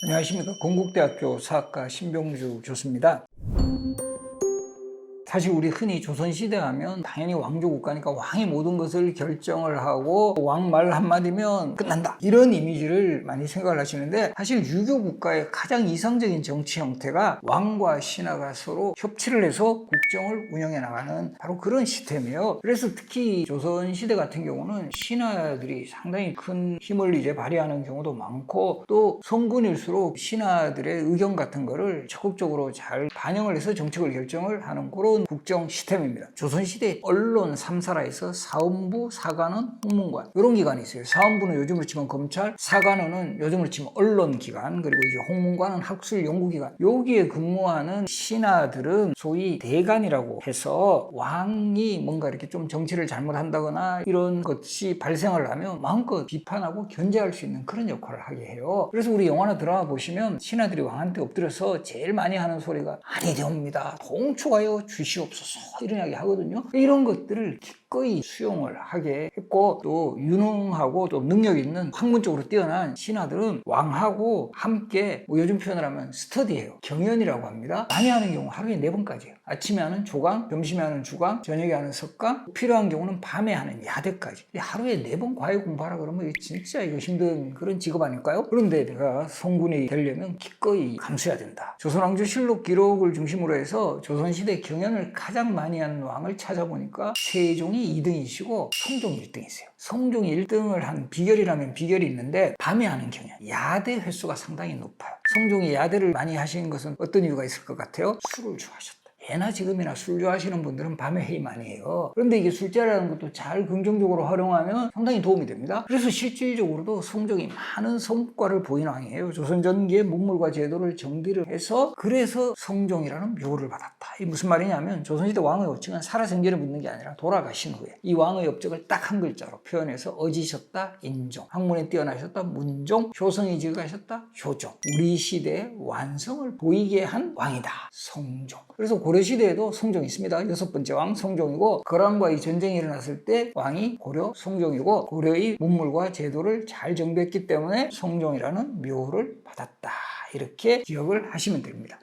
안녕하십니까. 건국대학교 사학과 신병주 교수입니다. 사실 우리 흔히 조선시대 하면 당연히 왕조국가니까 왕이 모든 것을 결정을 하고 왕 말 한마디면 끝난다, 이런 이미지를 많이 생각을 하시는데, 사실 유교국가의 가장 이상적인 정치 형태가 왕과 신하가 서로 협치를 해서 국정을 운영해 나가는 바로 그런 시스템이에요. 그래서 특히 조선시대 같은 경우는 신하들이 상당히 큰 힘을 이제 발휘하는 경우도 많고, 또 성군일수록 신하들의 의견 같은 거를 적극적으로 잘 반영을 해서 정책을 결정을 하는 그런 국정 시스템입니다. 조선시대 언론 3사라에서 사헌부, 사관원, 홍문관, 이런 기관이 있어요. 사헌부는 요즘으로 치면 검찰, 사관원은 요즘으로 치면 언론기관, 그리고 이제 홍문관은 학술연구기관. 여기에 근무하는 신하들은 소위 대간이라고 해서 왕이 뭔가 이렇게 좀 정치를 잘못한다거나 이런 것이 발생을 하면 마음껏 비판하고 견제할 수 있는 그런 역할을 하게 해요. 그래서 우리 영화나 드라마 보시면 신하들이 왕한테 엎드려서 제일 많이 하는 소리가 아니되옵니다, 통초하여 주시옵소서, 이런 이야기 하거든요. 이런 것들을 기꺼이 수용을 하게 했고, 또 유능하고 또 능력 있는 학문적으로 뛰어난 신하들은 왕하고 함께 요즘 표현을 하면 스터디예요. 경연이라고 합니다. 많이 하는 경우 하루에 4번까지 해요. 아침에 하는 조강, 점심에 하는 주강, 저녁에 하는 석강, 필요한 경우는 밤에 하는 야대까지. 하루에 4번 과외 공부하라 그러면 진짜 이거 힘든 그런 직업 아닐까요? 그런데 내가 성군이 되려면 기꺼이 감수해야 된다. 조선왕조실록 기록을 중심으로 해서 조선시대 경연을 가장 많이 하는 왕을 찾아보니까 세종이 2등이시고 성종이 1등이세요. 성종이 1등을 한 비결이라면 비결이 있는데, 밤에 하는 경연, 야대 횟수가 상당히 높아요. 성종이 야대를 많이 하신 것은 어떤 이유가 있을 것 같아요? 술을 좋아하셨다. 예나 지금이나 술 좋아하시는 분들은 밤에 회의 많이 해요. 그런데 이게 술자리라는 것도 잘 긍정적으로 활용하면 상당히 도움이 됩니다. 그래서 실질적으로도 성종이 많은 성과를 보인 왕이에요. 조선 전기의 문물과 제도를 정비를 해서, 그래서 성종이라는 묘를 받았다. 이게 무슨 말이냐면, 조선시대 왕의 호칭은 살아생전에 묻는 게 아니라 돌아가신 후에 이 왕의 업적을 딱 한 글자로 표현해서 어지셨다, 인종, 학문에 뛰어나셨다, 문종, 효성이 지극하셨다, 효종. 우리 시대의 완성을 보이게 한 왕이다, 성종. 그래서 고려시대에도 성종이 있습니다. 6번째 왕 성종이고, 거란과 이 전쟁이 일어났을 때 왕이 고려 성종이고, 고려의 문물과 제도를 잘 정비했기 때문에 성종이라는 묘를 받았다, 이렇게 기억을 하시면 됩니다.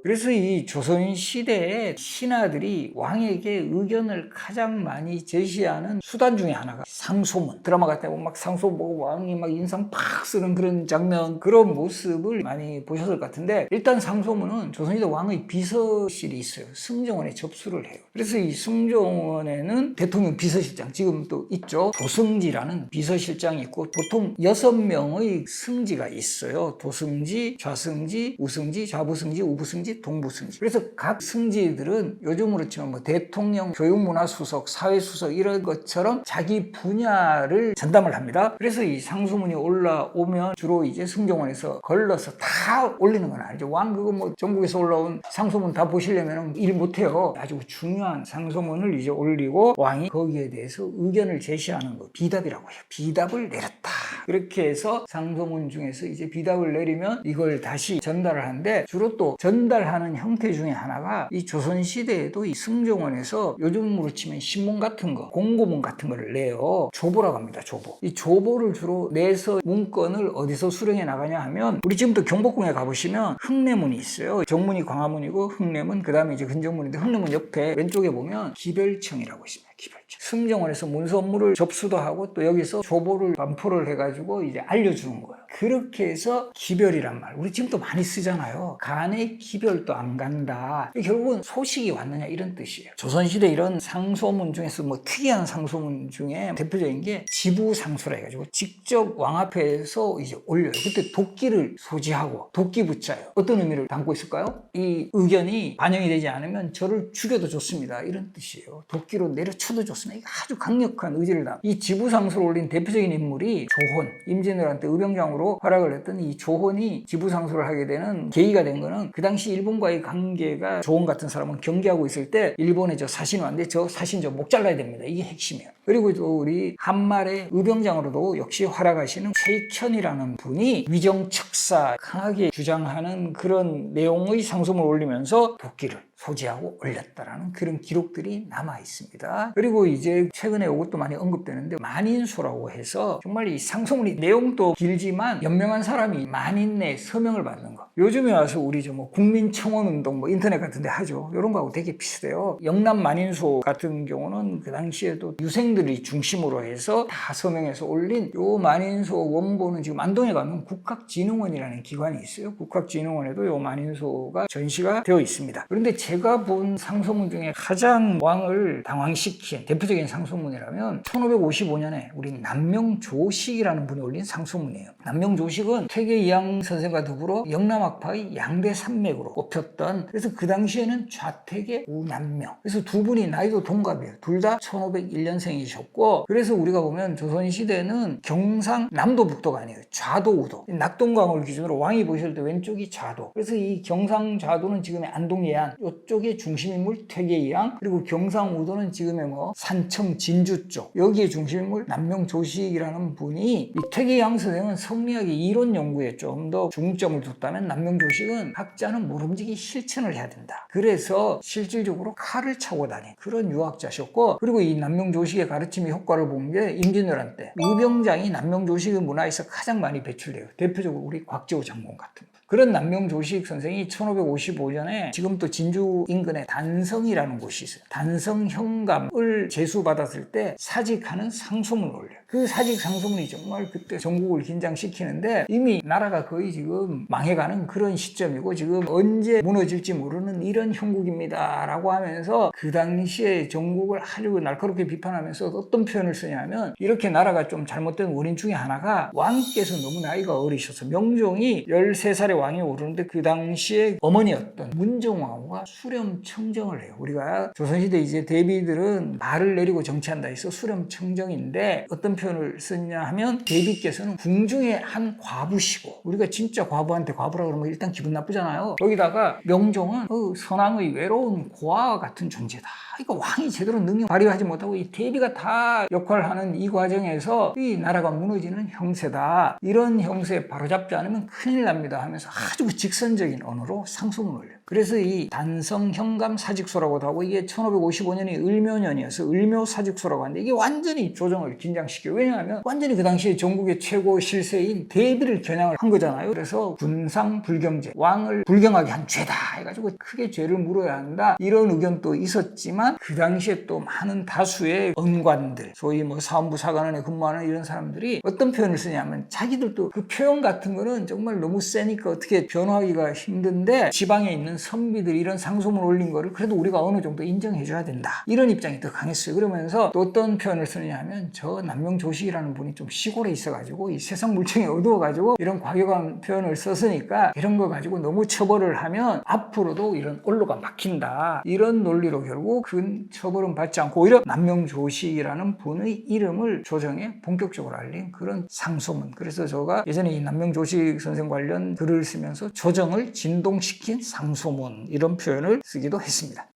그래서 이 조선시대의 신하들이 왕에게 의견을 가장 많이 제시하는 수단 중에 하나가 상소문. 드라마 같은 데 보면 막 상소 보고 왕이 막 인상 팍 쓰는 그런 장면, 그런 모습을 많이 보셨을 것 같은데, 일단 상소문은 조선시대 왕의 비서실이 있어요. 승정원에 접수를 해요. 그래서 이 승정원에는 대통령 비서실장, 지금 또 있죠. 도승지라는 비서실장이 있고, 보통 6명의 승지가 있어요. 도승지, 좌승지, 우승지, 좌부승지, 우부승지, 동부승지. 그래서 각 승지들은 요즘으로 치면 뭐 대통령, 교육문화수석, 사회수석 이런 것처럼 자기 분야를 전담을 합니다. 그래서 이 상소문이 올라오면 주로 이제 승정원에서 걸러서 다 올리는 건 아니죠. 왕 그거 뭐 전국에서 올라온 상소문 다 보시려면 일 못해요. 아주 중요한 상소문을 이제 올리고, 왕이 거기에 대해서 의견을 제시하는 거 비답이라고 해요. 비답을 내렸다. 그렇게 해서 상소문 중에서 이제 비답을 내리면 이걸 다시 전달을 하는데, 주로 또 전달하는 형태 중에 하나가 이 조선시대에도 이 승정원에서 요즘으로 치면 신문 같은 거, 공고문 같은 거를 내요. 조보라고 합니다. 조보. 이 조보를 주로 내서 문건을 어디서 수령해 나가냐 하면, 우리 지금도 경복궁에 가보시면 흥내문이 있어요. 정문이 광화문이고 흥내문, 그 다음에 이제 근정문인데, 흥내문 옆에 왼쪽에 보면 기별청이라고 있습니다. 기별청. 승정원에서 문서 업무를 접수도 하고, 또 여기서 조보를 반포를 해가지고 이제 알려주는 거예요. 그렇게 해서 기별이란 말, 우리 지금도 많이 쓰잖아요. 간의 기별도 안 간다. 결국은 소식이 왔느냐, 이런 뜻이에요. 조선시대 이런 상소문 중에서 뭐 특이한 상소문 중에 대표적인 게 지부상소라 해가지고 직접 왕 앞에서 이제 올려요. 그때 도끼를 소지하고 도끼 붙자요. 어떤 의미를 담고 있을까요? 이 의견이 반영이 되지 않으면 저를 죽여도 좋습니다, 이런 뜻이에요. 도끼로 내려쳐도 좋습니다. 이거 아주 강력한 의지를 담. 이 지부상소를 올린 대표적인 인물이 조혼, 임진왜란 때 의병장으로 활약을 했던 이 조혼이 지부상소를 하게 되는 계기가 된 거는, 그 당시 일본과의 관계가, 조혼 같은 사람은 경계하고 있을 때 일본에 저 사신 왔는데 저 사신 저 목 잘라야 됩니다, 이게 핵심이에요. 그리고 또 우리 한말의 의병장으로도 역시 활약하시는 최익현이라는 분이 위정척사 강하게 주장하는 그런 내용의 상소문을 올리면서 도끼를 소지하고 올렸다라는 그런 기록들이 남아 있습니다. 그리고 이제 최근에 이것도 많이 언급되는데 만인소라고 해서 정말 이 상소문이 내용도 길지만 연명한 사람이 만인의 서명을 받는 거. 요즘에 와서 우리 뭐 국민청원운동 뭐 인터넷 같은 데 하죠. 이런 거하고 되게 비슷해요. 영남 만인소 같은 경우는 그 당시에도 유생들이 중심으로 해서 다 서명해서 올린 요 만인소 원본은 지금 안동에 가면 국학진흥원이라는 기관이 있어요. 국학진흥원에도 요 만인소가 전시가 되어 있습니다. 그런데 제가 본 상소문 중에 가장 왕을 당황시킨 대표적인 상소문이라면 1555년에 우리 남명조식이라는 분이 올린 상소문이에요. 남명조식은 퇴계이황 선생과 더불어 영남학파의 양대 산맥으로 꼽혔던, 그래서 그 당시에는 좌택의 우남명, 그래서 두 분이 나이도 동갑이에요. 둘 다 1501년생이셨고, 그래서 우리가 보면 조선시대는 경상 남도 북도가 아니에요. 좌도 우도. 낙동강을 기준으로 왕이 보실 때 왼쪽이 좌도, 그래서 이 경상 좌도는 지금의 안동 예안 이쪽의 중심인물 퇴계이황, 그리고 경상 우도는 지금의 뭐 산청 진주 쪽, 여기에 중심인물 남명조식이라는 분이, 이 퇴계이황 선생은 성리학의 이론 연구에 좀 더 중점을 뒀다면 남명조식은 학자는 모름지기 실천을 해야 된다. 그래서 실질적으로 칼을 차고 다닌 그런 유학자셨고, 그리고 이 남명조식의 가르침의 효과를 본 게 임진왜란 때 의병장이 남명조식의 문화에서 가장 많이 배출돼요. 대표적으로 우리 곽지호 장군 같은 분. 그런 남명조식 선생이 1555년에 지금 또 진주 인근에 단성이라는 곳이 있어요. 단성 현감을 제수받았을 때 사직하는 상소문을 올려요. 그 사직 상소문이 정말 그때 전국을 긴장시키는데, 이미 나라가 거의 지금 망해가는 그런 시점이고 지금 언제 무너질지 모르는 이런 형국입니다 라고 하면서 그 당시에 전국을 아주 날카롭게 비판하면서 어떤 표현을 쓰냐면, 이렇게 나라가 좀 잘못된 원인 중에 하나가 왕께서 너무 나이가 어리셔서 명종이 13살에 왕이 오르는데 그 당시에 어머니였던 문정왕후가 수렴청정을 해요. 우리가 조선시대 이제 대비들은 말을 내리고 정치한다 해서 수렴청정인데, 어떤 표현을 쓰냐 하면 대비께서는 궁중의 한 과부시고, 우리가 진짜 과부한테 과부라고 그러면 일단 기분 나쁘잖아요. 여기다가 명종은 선왕의 외로운 고아와 같은 존재다. 그러니까 왕이 제대로 능력 발휘하지 못하고 이 대비가 다 역할을 하는 이 과정에서 이 나라가 무너지는 형세다. 이런 형세에 바로잡지 않으면 큰일 납니다 하면서 아주 직선적인 언어로 상소문을 올려요. 그래서 이 단성 현감 사직소라고도 하고, 이게 1555년이 을묘년이어서 을묘사직소라고 하는데, 이게 완전히 조정을 긴장시켜요. 왜냐하면 완전히 그 당시에 전국의 최고 실세인 대비를 겨냥을 한 거잖아요. 그래서 군상 불경죄, 왕을 불경하게 한 죄다 해가지고 크게 죄를 물어야 한다, 이런 의견도 있었지만, 그 당시에 또 많은 다수의 언관들, 소위 뭐 사원부 사관원에 근무하는 이런 사람들이 어떤 표현을 쓰냐면, 자기들도 그 표현 같은 거는 정말 너무 세니까 어떻게 변호하기가 힘든데, 지방에 있는 선비들이 이런 상소문 올린 거를 그래도 우리가 어느 정도 인정해줘야 된다, 이런 입장이 더 강했어요. 그러면서 또 어떤 표현을 쓰느냐 하면, 저 남명조식이라는 분이 좀 시골에 있어가지고 이 세상 물정이 어두워가지고 이런 과격한 표현을 썼으니까 이런 거 가지고 너무 처벌을 하면 앞으로도 이런 언로가 막힌다, 이런 논리로 결국 그 처벌은 받지 않고 오히려 남명조식이라는 분의 이름을 조정에 본격적으로 알린 그런 상소문. 그래서 제가 예전에 이 남명조식 선생 관련 글을 쓰면서 조정을 진동시킨 상소문, 이런 표현을 쓰기도 했습니다.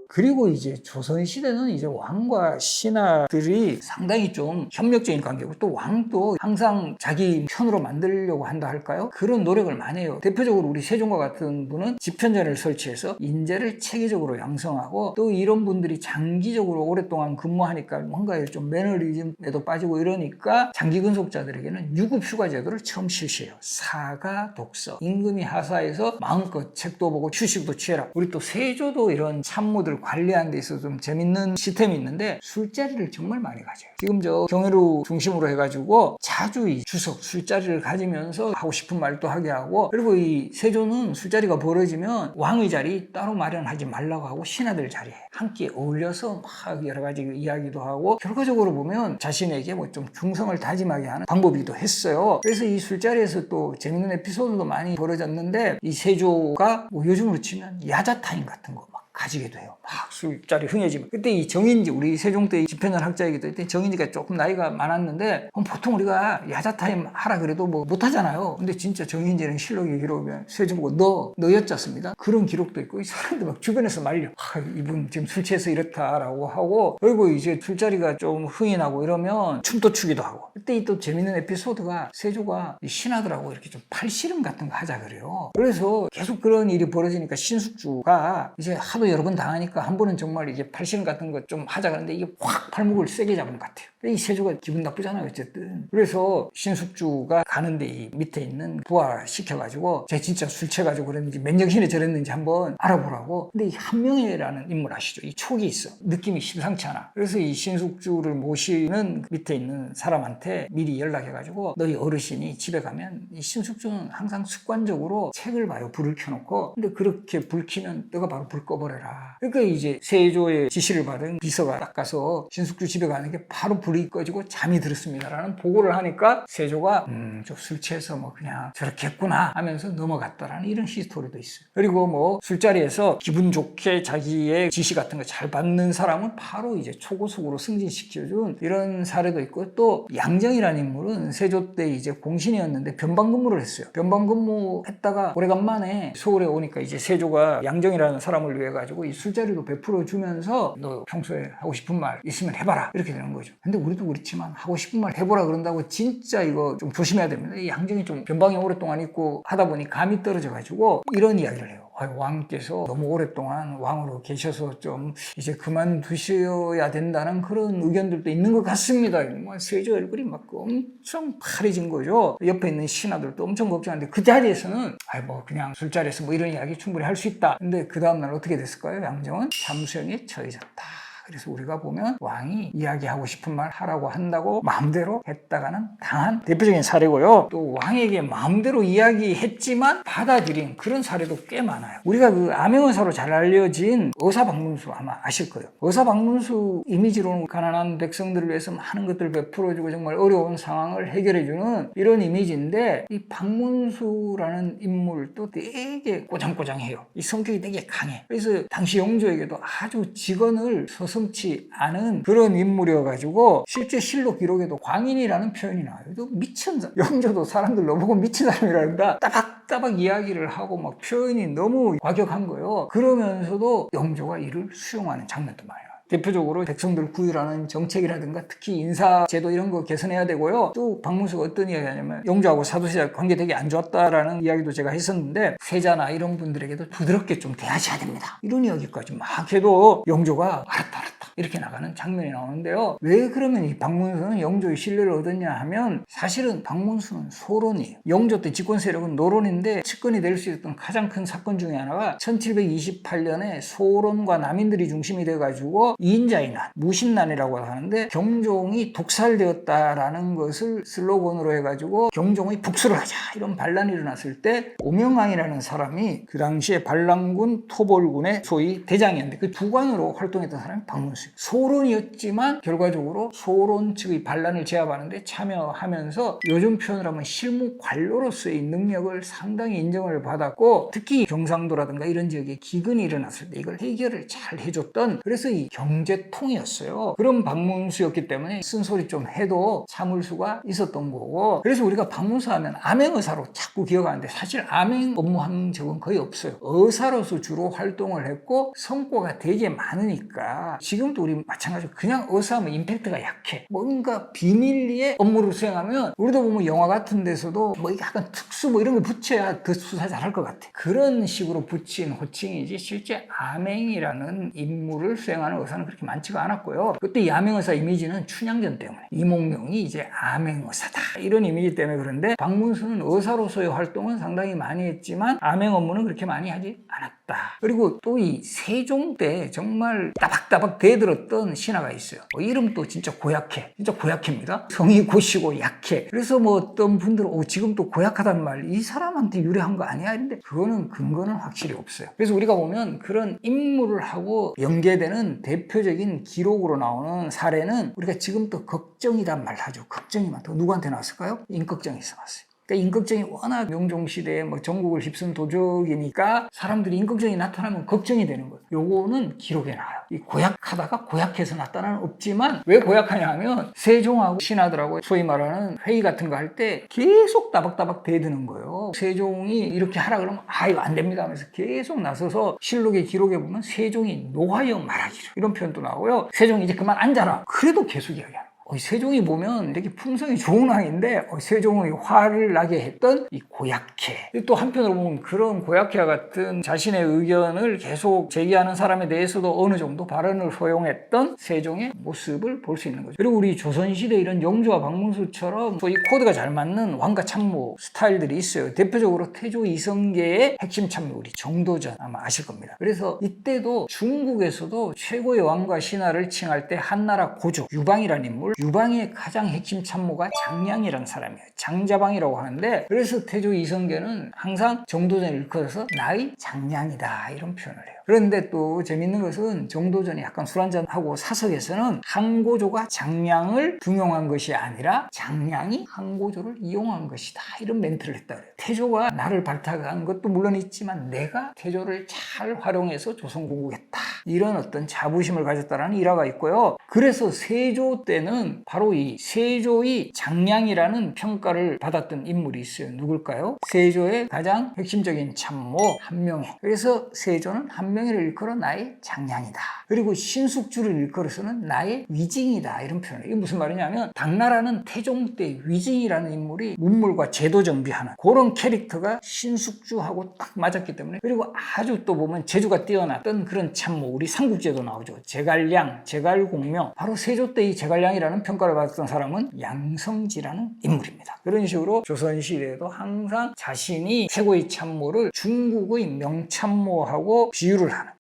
그리고 이제 조선시대는 이제 왕과 신하들이 상당히 좀 협력적인 관계고, 또 왕도 항상 자기 편으로 만들려고 한다 할까요? 그런 노력을 많이 해요. 대표적으로 우리 세종과 같은 분은 집현전을 설치해서 인재를 체계적으로 양성하고, 또 이런 분들이 장기적으로 오랫동안 근무하니까 뭔가 좀 매너리즘에도 빠지고 이러니까 장기 근속자들에게는 유급휴가 제도를 처음 실시해요. 사가, 독서, 임금이 하사해서 마음껏 책도 보고 휴식도 취해라. 우리 또 세조도 이런 참모들 관리하는 데 있어서 좀 재밌는 시스템이 있는데, 술자리를 정말 많이 가져요. 지금 저 경회로 중심으로 해가지고 자주 이 주석 술자리를 가지면서 하고 싶은 말도 하게 하고, 그리고 이 세조는 술자리가 벌어지면 왕의 자리 따로 마련하지 말라고 하고 신하들 자리에 함께 어울려서 막 여러 가지 이야기도 하고, 결과적으로 보면 자신에게 뭐 좀 충성을 다짐하게 하는 방법이기도 했어요. 그래서 이 술자리에서 또 재밌는 에피소드도 많이 벌어졌는데, 이 세조가 뭐 요즘으로 치면 야자타임 같은 거 막 가지게 돼요. 막 술자리 흥해지면. 그때 이 정인지, 우리 세종 때 집현전 학자이기도 했더니 정인지가 조금 나이가 많았는데 보통 우리가 야자타임 하라 그래도 뭐 못하잖아요. 근데 진짜 정인지는 실록의 기록이면 세종 보고 너였잖습니다. 그런 기록도 있고 이 사람들 막 주변에서 말려. 이분 지금 술 취해서 이렇다라고 하고, 그리고 이제 술자리가 좀 흥이 나고 이러면 춤도 추기도 하고. 그때 또 재밌는 에피소드가 세조가 신하들하고 이렇게 좀 팔씨름 같은 거 하자 그래요. 그래서 계속 그런 일이 벌어지니까 신숙주가 이제 하도 여러 번 당하니까 한 번은 정말 이제 팔씨름 같은 거 좀 하자 그러는데 이게 확 팔목을 세게 잡은 것 같아요. 이 세조가 기분 나쁘잖아요, 어쨌든. 그래서 신숙주가 가는데 이 밑에 있는 부하 시켜가지고 제가 진짜 술 취해가지고 그랬는지 맨정신에 저랬는지 한번 알아보라고. 근데 이 한명회라는 인물 아시죠? 이 촉이 있어. 느낌이 심상치 않아. 그래서 이 신숙주를 모시는 밑에 있는 사람한테 미리 연락해가지고 너희 어르신이 집에 가면 이 신숙주는 항상 습관적으로 책을 봐요. 불을 켜놓고. 근데 그렇게 불 켜면 너가 바로 불 꺼버려라. 그러니까 이제 세조의 지시를 받은 비서가 딱 가서 신숙주 집에 가는 게 바로 불이 꺼지고 잠이 들었습니다라는 보고를 하니까 세조가 좀 술 취해서 뭐 그냥 저렇게 했구나 하면서 넘어갔다라는 이런 히스토리도 있어요. 그리고 뭐 술자리에서 기분 좋게 자기의 지시 같은 거 잘 받는 사람은 바로 이제 초고속으로 승진시켜준 이런 사례도 있고, 또 양정이라는 인물은 세조 때 이제 공신이었는데 변방 근무를 했어요. 변방 근무했다가 오래간만에 서울에 오니까 이제 세조가 양정이라는 사람을 위해 가지고 이 술자리도 베풀어 주면서 너 평소에 하고 싶은 말 있으면 해봐라 이렇게 되는 거죠. 근데 우리도 그렇지만 하고 싶은 말 해보라 그런다고 진짜 이거 좀 조심해야 됩니다. 이 양정이 좀 변방에 오랫동안 있고 하다 보니 감이 떨어져 가지고 이런 이야기를 해요. 왕께서 너무 오랫동안 왕으로 계셔서 좀 이제 그만두셔야 된다는 그런 의견들도 있는 것 같습니다. 세조 얼굴이 막 엄청 파래진 거죠. 옆에 있는 신하들도 엄청 걱정하는데 그 자리에서는 뭐 그냥 술자리에서 뭐 이런 이야기 충분히 할 수 있다. 근데 그 다음날 어떻게 됐을까요? 양정은 잠수형에 처해졌다. 그래서 우리가 보면 왕이 이야기하고 싶은 말 하라고 한다고 마음대로 했다가는 당한 대표적인 사례고요. 또 왕에게 마음대로 이야기했지만 받아들인 그런 사례도 꽤 많아요. 우리가 그 암행어사로 잘 알려진 어사방문수 아마 아실 거예요. 어사방문수 이미지로는 가난한 백성들을 위해서 많은 것들을 베풀어주고 정말 어려운 상황을 해결해주는 이런 이미지인데, 이 방문수라는 인물도 되게 꼬장꼬장해요. 이 성격이 되게 강해. 그래서 당시 영조에게도 아주 직언을 서슴지 않은 그런 인물이어가지고 실제 실록 기록에도 광인이라는 표현이 나와요. 미친 사람, 영조도 사람들 너보고 미친 사람이라는가 따박따박 이야기를 하고 막 표현이 너무 과격한 거예요. 그러면서도 영조가 이를 수용하는 장면도 많아요. 대표적으로 백성들 구휼하는 정책이라든가 특히 인사제도 이런 거 개선해야 되고요. 또 박문수가 어떤 이야기 하냐면 영조하고 사도세자 관계 되게 안 좋았다라는 이야기도 제가 했었는데 세자나 이런 분들에게도 부드럽게 좀 대하셔야 됩니다. 이런 이야기까지 막 해도 영조가 알았다 이렇게 나가는 장면이 나오는데요. 왜 그러면 이 박문수는 영조의 신뢰를 얻었냐 하면 사실은 박문수는 소론이에요. 영조 때 집권 세력은 노론인데 측근이 될 수 있었던 가장 큰 사건 중에 하나가 1728년에 소론과 남인들이 중심이 돼가지고 이인자의 난, 무신난이라고 하는데 경종이 독살되었다라는 것을 슬로건으로 해가지고 경종의 북수를 하자 이런 반란이 일어났을 때 오명왕이라는 사람이 그 당시에 반란군 토벌군의 소위 대장이었는데 그 주관으로 활동했던 사람이 박문수예요. 소론이었지만 결과적으로 소론 측의 반란을 제압하는데 참여하면서 요즘 표현을 하면 실무 관료로서의 능력을 상당히 인정을 받았고, 특히 경상도라든가 이런 지역에 기근이 일어났을 때 이걸 해결을 잘 해줬던, 그래서 이 경제통이었어요. 그런 박문수였기 때문에 쓴소리 좀 해도 참을 수가 있었던 거고, 그래서 우리가 박문수 하면 암행의사로 자꾸 기억하는데 사실 암행 업무한 적은 거의 없어요. 의사로서 주로 활동을 했고 성과가 되게 많으니까 지금도 우리 마찬가지로 그냥 의사하면 임팩트가 약해. 뭔가 비밀리에 업무를 수행하면 우리도 보면 영화 같은 데서도 뭐 약간 특수 뭐 이런 거 붙여야 더 수사 잘할 것 같아. 그런 식으로 붙인 호칭이지 실제 암행이라는 임무를 수행하는 의사는 그렇게 많지가 않았고요. 그때 이 암행의사 이미지는 춘향전 때문에 이몽룡이 이제 암행의사다 이런 이미지 때문에 그런데 박문수는 의사로서의 활동은 상당히 많이 했지만 암행 업무는 그렇게 많이 하지 않았다. 그리고 또 이 세종 때 정말 따박따박 대들었던 신하가 있어요. 이름도 진짜 고약해. 진짜 고약합니다. 성이 고시고 약해. 그래서 뭐 어떤 분들은 지금 또 고약하단 말, 이 사람한테 유래한 거 아니야? 근데 그거는 근거는 확실히 없어요. 그래서 우리가 보면 그런 인물을 하고 연계되는 대표적인 기록으로 나오는 사례는 우리가 지금 또 걱정이란 말 하죠. 걱정이 많다. 누구한테 나왔을까요? 임꺽정에서 나왔어요. 그러니까 임꺽정이 워낙 명종시대에 뭐 전국을 휩쓴 도적이니까 사람들이 임꺽정이 나타나면 걱정이 되는 거예요. 요거는 기록에 나와요. 이 고약하다가 고약해서 나타나는 없지만 왜 고약하냐 하면 세종하고 신하들하고 소위 말하는 회의 같은 거 할 때 계속 따박따박 대드는 거예요. 세종이 이렇게 하라 그러면 이거 안 됩니다 하면서 계속 나서서 실록의 기록에 보면 세종이 노하여 말하기를 이런 표현도 나오고요. 세종이 이제 그만 앉아라. 그래도 계속 이야기하는 거예요. 세종이 보면 되게 품성이 좋은 왕인데 세종의 화를 나게 했던 이 고약해. 또 한편으로 보면 그런 고약해와 같은 자신의 의견을 계속 제기하는 사람에 대해서도 어느 정도 발언을 허용했던 세종의 모습을 볼 수 있는 거죠. 그리고 우리 조선시대 이런 영조와 박문수처럼 이 코드가 잘 맞는 왕과 참모 스타일들이 있어요. 대표적으로 태조 이성계의 핵심 참모 우리 정도전 아마 아실 겁니다. 그래서 이때도 중국에서도 최고의 왕과 신하를 칭할 때 한나라 고조 유방이라는 인물, 유방의 가장 핵심 참모가 장량이라는 사람이에요. 장자방이라고 하는데 그래서 태조 이성계는 항상 정도전을 일컬어서 나의 장량이다 이런 표현을 해요. 그런데 또 재밌는 것은 정도전이 약간 술 한잔하고 사석에서는 항고조가 장량을 등용한 것이 아니라 장량이 항고조를 이용한 것이다 이런 멘트를 했다 그래요. 태조가 나를 발탁한 것도 물론 있지만 내가 태조를 잘 활용해서 조선공국했다 이런 어떤 자부심을 가졌다는 일화가 있고요. 그래서 세조 때는 바로 이 세조의 장량이라는 평가를 받았던 인물이 있어요. 누굴까요? 세조의 가장 핵심적인 참모 한명회. 그래서 세조는 한명회를 일컬어 나의 장량이다. 그리고 신숙주를 일컬어서는 나의 위징이다 이런 표현을. 이게 무슨 말이냐면 당나라는 태종 때 위징이라는 인물이 문물과 제도 정비하는 그런 캐릭터가 신숙주하고 딱 맞았기 때문에 그리고 아주 또 보면 재주가 뛰어났던 그런 참모 우리 삼국지에도 나오죠. 제갈량, 제갈공명 바로 세조 때 이 제갈량이라는 평가를 받았던 사람은 양성지라는 인물입니다. 그런 식으로 조선시대에도 항상 자신이 최고의 참모를 중국의 명참모하고 비유를 하는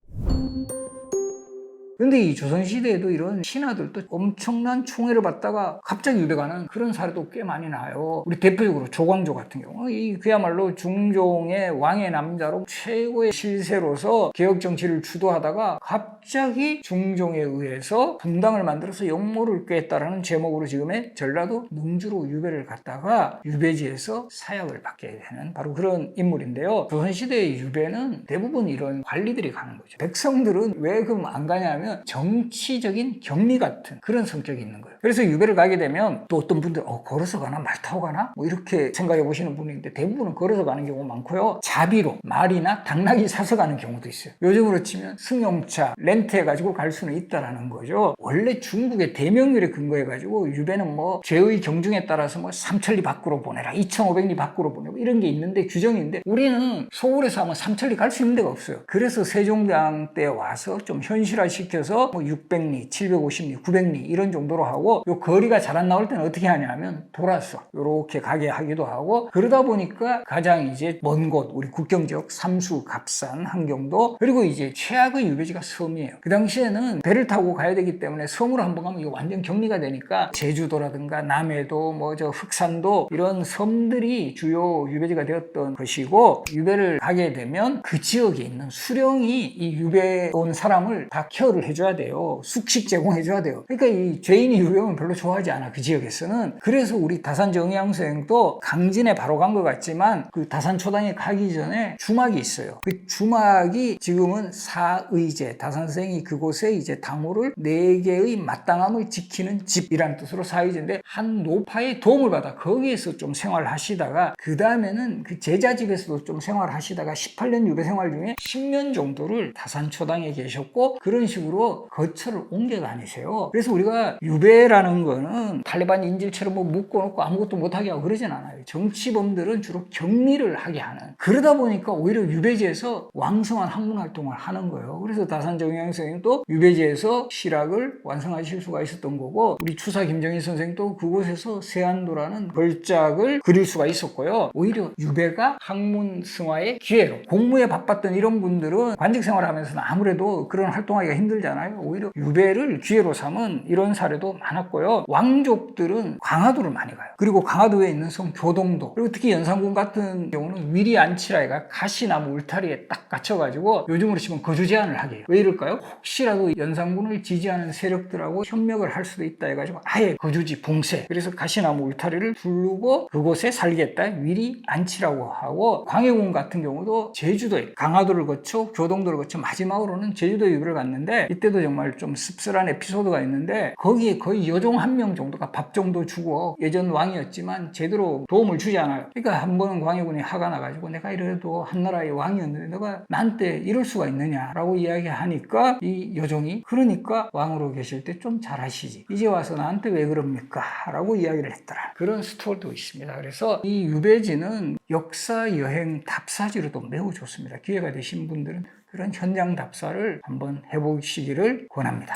근데 이 조선시대에도 이런 신하들도 엄청난 총애를 받다가 갑자기 유배가는 그런 사례도 꽤 많이 나요. 우리 대표적으로 조광조 같은 경우 이 그야말로 중종의 왕의 남자로 최고의 실세로서 개혁정치를 주도하다가 갑자기 중종에 의해서 분당을 만들어서 역모를 꾀했다라는 제목으로 지금의 전라도 능주로 유배를 갔다가 유배지에서 사약을 받게 되는 바로 그런 인물인데요. 조선시대의 유배는 대부분 이런 관리들이 가는 거죠. 백성들은 왜 그럼 안 가냐면 정치적인 격리 같은 그런 성격이 있는 거예요. 그래서 유배를 가게 되면 또 어떤 분들 걸어서 가나 말 타고 가나 뭐 이렇게 생각해 보시는 분인데 대부분은 걸어서 가는 경우가 많고요. 자비로 말이나 당나귀 사서 가는 경우도 있어요. 요즘으로 치면 승용차 렌트해 가지고 갈 수는 있다라는 거죠. 원래 중국의 대명률에 근거해 가지고 유배는 뭐 죄의 경중에 따라서 뭐 3천리 밖으로 보내라 2,500리 밖으로 보내고 이런 게 있는데 규정인데 우리는 서울에서 하면 3천리 갈 수 있는 데가 없어요. 그래서 세종대왕 때 와서 좀 현실화시켜서 뭐 600리, 750리, 900리 이런 정도로 하고 요 거리가 잘 안 나올 때는 어떻게 하냐면 돌아서 이렇게 가게 하기도 하고 그러다 보니까 가장 이제 먼 곳 우리 국경지역 삼수, 갑산, 한경도 그리고 이제 최악의 유배지가 섬이에요. 그 당시에는 배를 타고 가야 되기 때문에 섬으로 한번 가면 이거 완전 격리가 되니까 제주도라든가 남해도 뭐 저 흑산도 이런 섬들이 주요 유배지가 되었던 것이고 유배를 가게 되면 그 지역에 있는 수령이 이 유배 온 사람을 다 케어를 해줘야 돼요. 숙식 제공해줘야 돼요. 그러니까 이 죄인이 유배오면 별로 좋아하지 않아. 그 지역에서는. 그래서 우리 다산 정의양 선생도 강진에 바로 간 것 같지만 그 다산 초당에 가기 전에 주막이 있어요. 그 주막이 지금은 사의제 다산 선생이 그곳에 이제 당호를 4개의 마땅함을 지키는 집이라는 뜻으로 사의제인데 한 노파의 도움을 받아 거기에서 좀 생활하시다가 그 다음에는 그 제자 집에서도 좀 생활하시다가 18년 유배 생활 중에 10년 정도를 다산 초당에 계셨고 그런 식으로 거처를 옮겨 다니세요. 그래서 우리가 유배라는 거는 탈레반 인질처럼 뭐 묶어놓고 아무것도 못하게 하고 그러진 않아요. 정치범들은 주로 격리를 하게 하는 그러다 보니까 오히려 유배지에서 왕성한 학문 활동을 하는 거예요. 그래서 다산 정의양 선생님도 유배지에서 실학을 완성하실 수가 있었던 거고 우리 추사 김정일 선생도 그곳에서 세안도라는 걸작을 그릴 수가 있었고요. 오히려 유배가 학문 승화의 기회로 공무에 바빴던 이런 분들은 관직 생활하면서는 아무래도 그런 활동하기가 힘들잖아요. 힘들잖아요. 오히려 유배를 기회로 삼은 이런 사례도 많았고요. 왕족들은 강화도를 많이 가요. 그리고 강화도에 있는 성 교동도, 그리고 특히 연산군 같은 경우는 위리 안치라가 가시나무 울타리에 딱 갇혀가지고 요즘으로 치면 거주 제한을 하게 해요. 왜 이럴까요? 혹시라도 연산군을 지지하는 세력들하고 협력을 할 수도 있다 해가지고 아예 거주지 봉쇄, 그래서 가시나무 울타리를 두르고 그곳에 살겠다, 위리 안치라고 하고, 광해군 같은 경우도 제주도에 강화도를 거쳐 교동도를 거쳐 마지막으로는 제주도 유배를 갔는데, 이때도 정말 좀 씁쓸한 에피소드가 있는데, 거기에 거의 여종 한 명 정도가 밥 정도 주고, 예전 왕이었지만 제대로 도움을 주지 않아요. 그러니까 한 번은 광해군이 화가 나가지고 내가 이래도 한나라의 왕이었는데 너가 나한테 이럴 수가 있느냐라고 이야기하니까 이 여종이 그러니까 왕으로 계실 때 좀 잘하시지, 이제 와서 나한테 왜 그럽니까? 라고 이야기를 했더라. 그런 스토리도 있습니다. 그래서 이 유배지는 역사 여행 답사지로도 매우 좋습니다. 기회가 되신 분들은 그런 현장 답사를 한번 해보시기를 권합니다.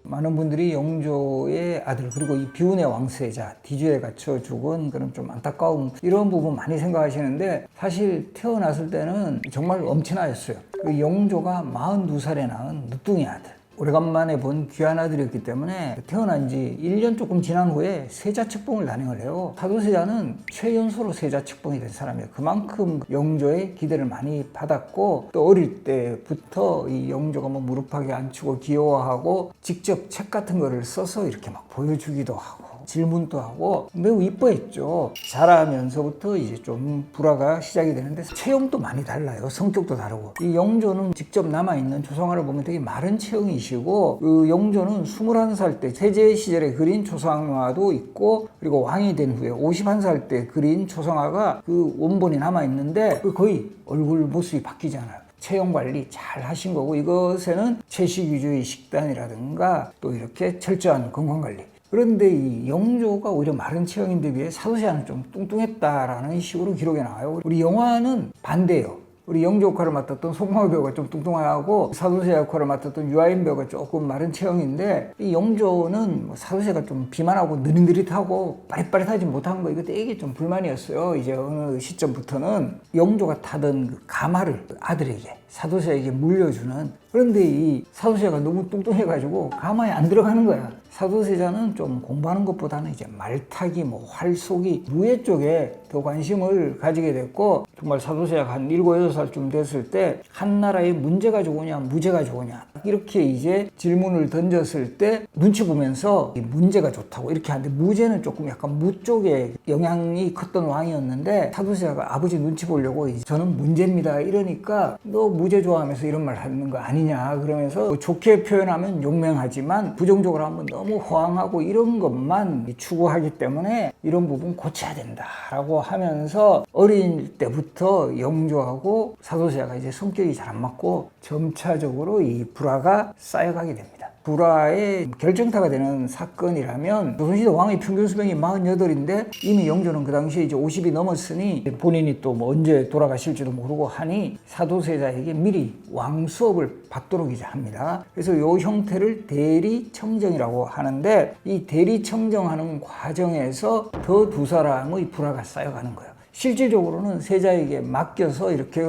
많은 분들이 영조의 아들, 그리고 이 비운의 왕세자 디주에 갇혀 죽은 그런 좀 안타까움, 이런 부분 많이 생각하시는데, 사실 태어났을 때는 정말 엄친아였어요. 그 영조가 42살에 낳은 늦둥이 아들, 오래간만에 본 귀한 아들이었기 때문에 태어난 지 1년 조금 지난 후에 세자측봉을 단행을 해요. 사도세자는 최연소로 세자측봉이 된 사람이에요. 그만큼 영조의 기대를 많이 받았고, 또 어릴 때부터 이 영조가 뭐 무릎팍에 앉히고 귀여워하고 직접 책 같은 거를 써서 이렇게 막 보여주기도 하고 질문도 하고 매우 이뻐했죠. 자라면서부터 이제 좀 불화가 시작이 되는데, 체형도 많이 달라요. 성격도 다르고. 이 영조는 직접 남아있는 초상화를 보면 되게 마른 체형이시고, 그 영조는 21살 때 세제 시절에 그린 초상화도 있고, 그리고 왕이 된 후에 51살 때 그린 초상화가 그 원본이 남아있는데 거의 얼굴 모습이 바뀌지 않아요. 체형 관리 잘 하신 거고, 이것에는 채식위주의 식단이라든가 또 이렇게 철저한 건강관리. 그런데 이 영조가 오히려 마른 체형인데 비해 사도세자는 좀 뚱뚱했다라는 식으로 기록에 나와요. 우리 영화는 반대예요. 우리 영조 역할을 맡았던 송강호 배우가 좀 뚱뚱하고, 사도세자 역할을 맡았던 유아인 배우가 조금 마른 체형인데, 이 영조는 뭐 사도세자가 좀 비만하고 느릿느릿하고 빠릿빠릿하지 못한 거, 이거 되게 좀 불만이었어요. 이제 어느 시점부터는 영조가 타던 그 가마를 아들에게, 사도세자에게 물려주는, 그런데 이 사도세자가 너무 뚱뚱해가지고 가마에 안 들어가는 거야. 사도세자는 좀 공부하는 것보다는 이제 말타기, 뭐 활쏘기, 무예 쪽에 더 관심을 가지게 됐고, 정말 사도세자가 한 7, 8살쯤 됐을 때 한나라에 문제가 좋으냐 무죄가 좋으냐 이렇게 이제 질문을 던졌을 때 눈치 보면서 문제가 좋다고 이렇게 하는데, 무죄는 조금 약간 무 쪽에 영향이 컸던 왕이었는데, 사도세자가 아버지 눈치 보려고 저는 문제입니다 이러니까 너 무죄 좋아하면서 이런 말 하는 거 아니냐 그러면서, 좋게 표현하면 용맹하지만 부정적으로 하면 너무 호황하고 이런 것만 추구하기 때문에 이런 부분 고쳐야 된다라고 하면서, 어릴 때부터 영조하고 사도세자가 이제 성격이 잘 안 맞고 점차적으로 이 불화가 쌓여가게 됩니다. 불화의 결정타가 되는 사건이라면, 조선시대 왕의 평균 수명이 48인데 이미 영조는 그 당시에 이제 50이 넘었으니 본인이 또 뭐 언제 돌아가실지도 모르고 하니 사도세자에게 미리 왕 수업을 받도록 이제 합니다. 그래서 이 형태를 대리청정이라고 하는데, 이 대리청정하는 과정에서 더 두 사람의 불화가 쌓여가는 거예요. 실질적으로는 세자에게 맡겨서 이렇게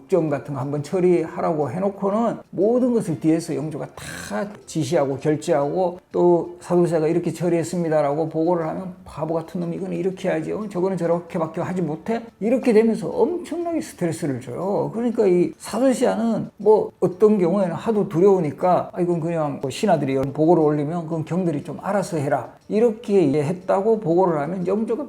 국정 같은 거 한번 처리하라고 해놓고는 모든 것을 뒤에서 영조가 다 지시하고 결제하고, 또 사도세자가 이렇게 처리했습니다라고 보고를 하면 바보 같은 놈, 이거는 이렇게 해야지, 저거는 저렇게밖에 하지 못해? 이렇게 되면서 엄청나게 스트레스를 줘요. 그러니까 이 사도세자는 뭐 어떤 경우에는 하도 두려우니까 이건 그냥 뭐 신하들이 보고를 올리면 그건 경들이 좀 알아서 해라 이렇게 했다고 보고를 하면, 영조가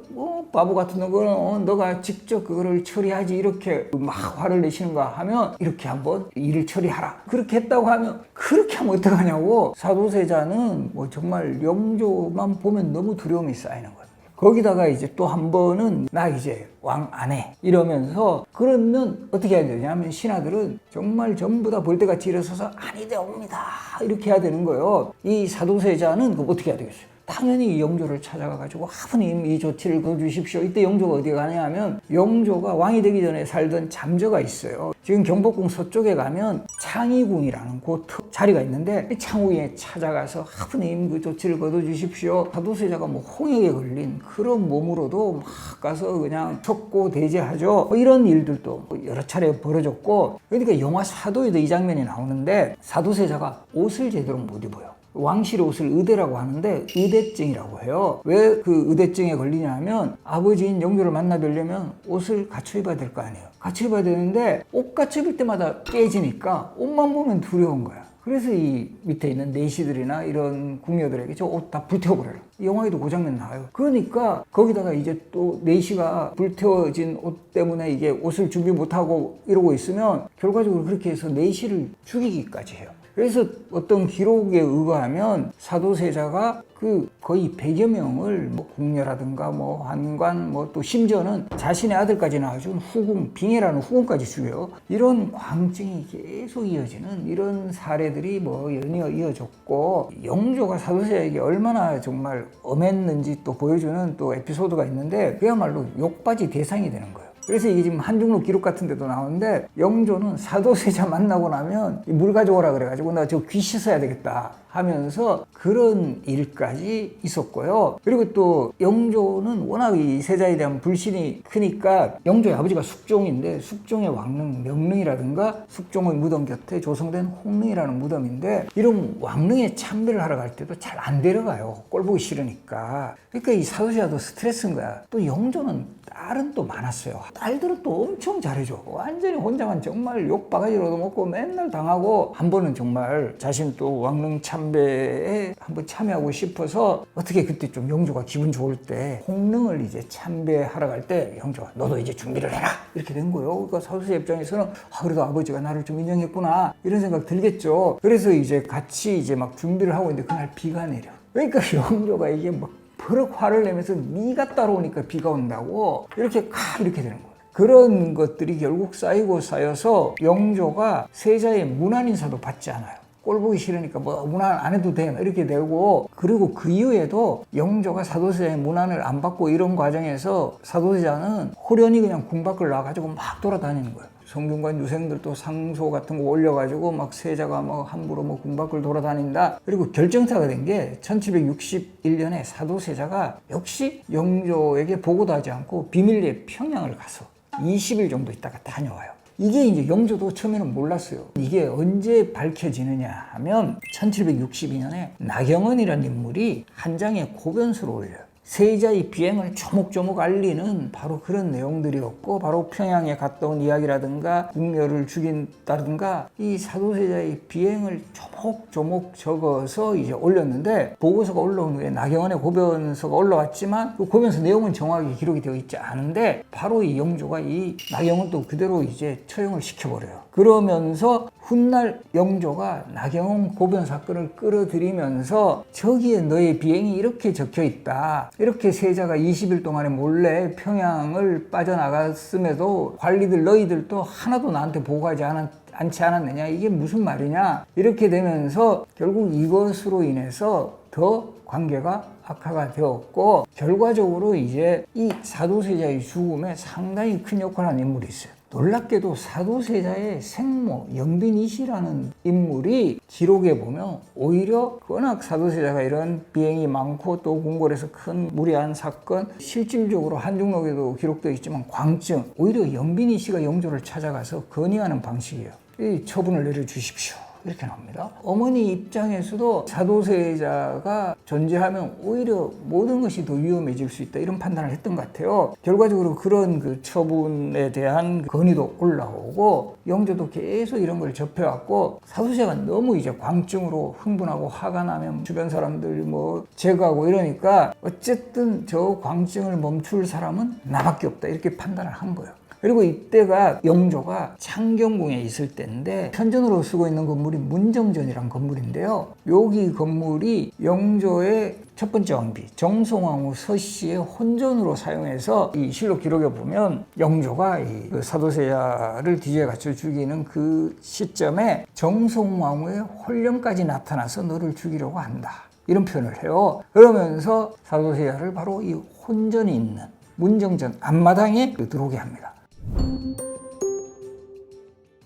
바보 같은 놈은 너가 직접 그거를 처리하지 이렇게 막 화를 내시는가 하면, 이렇게 한번 일을 처리하라 그렇게 했다고 하면, 그렇게 하면 어떡하냐고. 사도세자는 뭐 정말 영조만 보면 너무 두려움이 쌓이는 거예요. 거기다가 이제 또 한 번은 나 이제 왕 안 해 이러면서, 그러면 어떻게 해야 되냐면 신하들은 정말 전부 다 볼때같이 일어서서 아니되옵니다 이렇게 해야 되는 거예요. 이 사도세자는 그럼 어떻게 해야 되겠어요? 당연히 영조를 찾아가가지고 아버님 이 조치를 거두십시오. 이때 영조가 어디 가냐 하면 영조가 왕이 되기 전에 살던 잠저가 있어요. 지금 경복궁 서쪽에 가면 창의궁이라는 그 자리가 있는데 창의궁에 찾아가서 아버님 그 조치를 거둬주십시오. 사도세자가 뭐 홍역에 걸린 그런 몸으로도 막 가서 그냥 쳤고 대제하죠. 뭐 이런 일들도 여러 차례 벌어졌고, 그러니까 영화 사도에도 이 장면이 나오는데 사도세자가 옷을 제대로 못 입어요. 왕실 옷을 의대라고 하는데 의대증이라고 해요. 왜 그 의대증에 걸리냐 하면 아버지인 영조를 만나뵈려면 옷을 갖춰 입어야 될 거 아니에요. 갖춰 입어야 되는데 옷 갖춰 입을 때마다 깨지니까 옷만 보면 두려운 거야. 그래서 이 밑에 있는 내시들이나 이런 궁녀들에게 저 옷 다 불태워버려라. 영화에도 그 장면 나와요. 그러니까 거기다가 이제 또 내시가 불태워진 옷 때문에 이게 옷을 준비 못하고 이러고 있으면 결과적으로 그렇게 해서 내시를 죽이기까지 해요. 그래서 어떤 기록에 의거하면 사도세자가 그 거의 100여 명을 뭐 궁녀라든가 뭐 환관 뭐 또 심지어는 자신의 아들까지 낳아준 후궁, 빙해라는 후궁까지 죽여요. 이런 광증이 계속 이어지는 이런 사례들이 뭐 연이어 이어졌고, 영조가 사도세자에게 얼마나 정말 엄했는지 또 보여주는 또 에피소드가 있는데 그야말로 욕받이 대상이 되는 거예요. 그래서 이게 지금 한중록 기록 같은 데도 나오는데 영조는 사도세자 만나고 나면 물 가져오라 그래가지고 나 저 귀 씻어야 되겠다 하면서 그런 일까지 있었고요. 그리고 또 영조는 워낙 이 세자에 대한 불신이 크니까 영조의 아버지가 숙종인데 숙종의 왕릉 명릉이라든가 숙종의 무덤 곁에 조성된 홍릉이라는 무덤인데 이런 왕릉에 참배를 하러 갈 때도 잘 안 데려가요. 꼴 보기 싫으니까. 그러니까 이 사도세자도 스트레스인 거야. 또 영조는 딸은 또 많았어요. 딸들은 또 엄청 잘해줘. 완전히 혼자만 정말 욕바가지로도 먹고 맨날 당하고, 한 번은 정말 자신 또 왕릉 참배에 한번 참여하고 싶어서 어떻게 그때 좀 영조가 기분 좋을 때 홍릉을 이제 참배하러 갈 때 영조가 너도 이제 준비를 해라 이렇게 된 거예요. 그러니까 사도세자 입장에서는 그래도 아버지가 나를 좀 인정했구나 이런 생각 들겠죠. 그래서 이제 같이 이제 막 준비를 하고 있는데 그날 비가 내려. 그러니까 영조가 이게 막 버럭 화를 내면서 네가 따라오니까 비가 온다고 이렇게 이렇게 되는 거예요. 그런 것들이 결국 쌓이고 쌓여서 영조가 세자의 문안 인사도 받지 않아요. 꼴 보기 싫으니까 뭐 문안 안 해도 돼 이렇게 되고, 그리고 그 이후에도 영조가 사도세자의 문안을 안 받고 이런 과정에서 사도세자는 호련히 그냥 궁 밖을 나와가지고 막 돌아다니는 거예요. 성균관 유생들도 상소 같은 거 올려가지고 막 세자가 뭐 함부로 뭐 궁 밖을 돌아다닌다. 그리고 결정타가 된 게 1761년에 사도세자가 역시 영조에게 보고도 하지 않고 비밀리에 평양을 가서 20일 정도 있다가 다녀와요. 이게 이제 영조도 처음에는 몰랐어요. 이게 언제 밝혀지느냐 하면 1762년에 나경원이라는 인물이 한 장의 고변서를 올려요. 세자의 비행을 조목조목 알리는 바로 그런 내용들이었고, 바로 평양에 갔다 온 이야기라든가 궁녀를 죽인다든가 이 사도세자의 비행을 조목조목 적어서 이제 올렸는데, 보고서가 올라온 후에 나경원의 고변서가 올라왔지만 그 고변서 내용은 정확하게 기록이 되어 있지 않은데 바로 이 영조가 이 나경원도 그대로 이제 처형을 시켜버려요. 그러면서 훗날 영조가 나경원 고변 사건을 끌어들이면서 저기에 너의 비행이 이렇게 적혀 있다. 이렇게 세자가 20일 동안에 몰래 평양을 빠져나갔음에도 관리들 너희들도 하나도 나한테 보고하지 않지 않았느냐. 이게 무슨 말이냐. 이렇게 되면서 결국 이것으로 인해서 더 관계가 악화가 되었고, 결과적으로 이제 이 사도세자의 죽음에 상당히 큰 역할을 한 인물이 있어요. 놀랍게도 사도세자의 생모 영빈이시라는 인물이 기록에 보면 오히려 워낙 사도세자가 이런 비행이 많고 또 궁궐에서 큰 무리한 사건, 실질적으로 한중록에도 기록되어 있지만 광증, 오히려 영빈이시가 영조를 찾아가서 건의하는 방식이에요. 이 처분을 내려주십시오. 이렇게 나옵니다. 어머니 입장에서도 사도세자가 존재하면 오히려 모든 것이 더 위험해질 수 있다 이런 판단을 했던 것 같아요. 결과적으로 그런 그 처분에 대한 건의도 올라오고 영조도 계속 이런 걸 접해왔고, 사도세자가 너무 이제 광증으로 흥분하고 화가 나면 주변 사람들 뭐 제거하고 이러니까 어쨌든 저 광증을 멈출 사람은 나밖에 없다 이렇게 판단을 한 거예요. 그리고 이때가 영조가 창경궁에 있을 때인데 편전으로 쓰고 있는 건물이 문정전이란 건물인데요. 여기 건물이 영조의 첫 번째 왕비 정송왕후 서씨의 혼전으로 사용해서 이 실록 기록에 보면 영조가 그 사도세자를 뒤에 갖춰 죽이는 그 시점에 정송왕후의 혼령까지 나타나서 너를 죽이려고 한다. 이런 표현을 해요. 그러면서 사도세자를 바로 이 혼전이 있는 문정전 앞마당에 들어오게 합니다.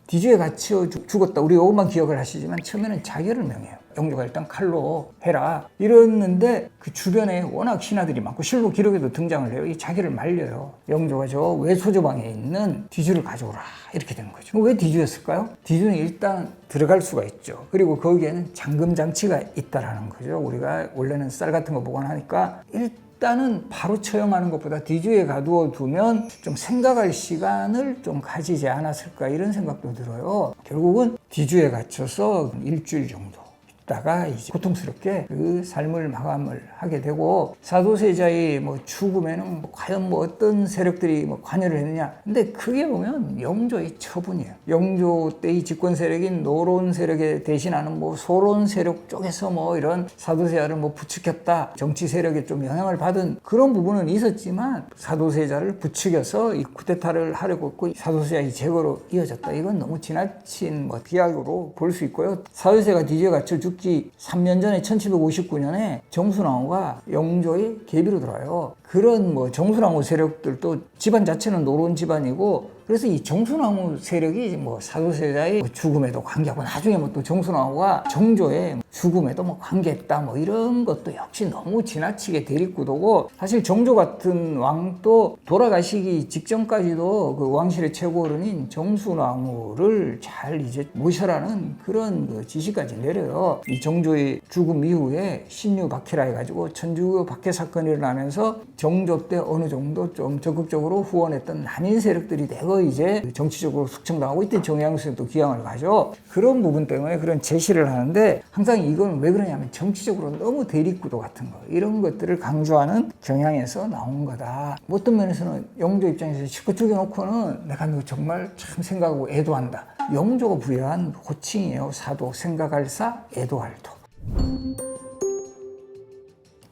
뒤주에 갇혀 죽었다. 우리 이것만 기억을 하시지만 처음에는 자결을 명해요. 영조가 일단 칼로 해라 이랬는데 그 주변에 워낙 신하들이 많고 실록 기록에도 등장을 해요. 이 자결을 말려요. 영조가 저 외소조방에 있는 뒤주를 가져오라 이렇게 되는 거죠. 왜 뒤주였을까요? 뒤주는 일단 들어갈 수가 있죠. 그리고 거기에는 잠금 장치가 있다라는 거죠. 우리가 원래는 쌀 같은 거 보관하니까 일단은 바로 처형하는 것보다 뒤주에 가두어 두면 좀 생각할 시간을 좀 가지지 않았을까 이런 생각도 들어요. 결국은 뒤주에 갇혀서 일주일 정도 있다가 이제 고통스럽게 그 삶을 마감을 하게 되고, 사도세자의 죽음에는 과연 어떤 세력들이 관여를 했느냐. 근데 크게 보면 영조의 처분이에요. 영조 때의 집권 세력인 노론 세력에 대신하는 소론 세력 쪽에서 이런 사도세자를 부추겼다, 정치 세력에 좀 영향을 받은 그런 부분은 있었지만 사도세자를 부추겨서 이 쿠데타를 하려고 했고 사도세자의 제거로 이어졌다. 이건 너무 지나친 비약으로 볼 수 있고요. 사도세자가 뒤지에 갇혀 죽기 3년 전에 1759년에 정순왕후가 영조의 계비로 들어와요. 그런 정순왕후 세력들도 집안 자체는 노론 집안이고, 그래서 이 정순왕후 세력이 사도세자의 죽음에도 관계하고, 나중에 또 정순왕후가 정조의 죽음에도 관계했다 이런 것도 역시 너무 지나치게 대립구도고, 사실 정조 같은 왕도 돌아가시기 직전까지도 그 왕실의 최고어른인 정순왕후를 잘 이제 모셔라는 그런 지시까지 내려요. 이 정조의 죽음 이후에 신유 박해라 해가지고 천주 박해 사건이 일어나면서 정조 때 어느 정도 좀 적극적으로 후원했던 난인 세력들이 대거 이제 정치적으로 숙청당하고, 이때 정양수도 기양을 가죠. 그런 부분 때문에 그런 제시를 하는데, 항상 이건 왜 그러냐면 정치적으로 너무 대립구도 같은 거, 이런 것들을 강조하는 경향에서 나온 거다. 어떤 면에서는 영조 입장에서 실컷 죽여놓고는 내가 너 정말 참 생각하고 애도한다. 영조가 부여한 호칭이에요. 사도, 생각할 사, 애도할 도.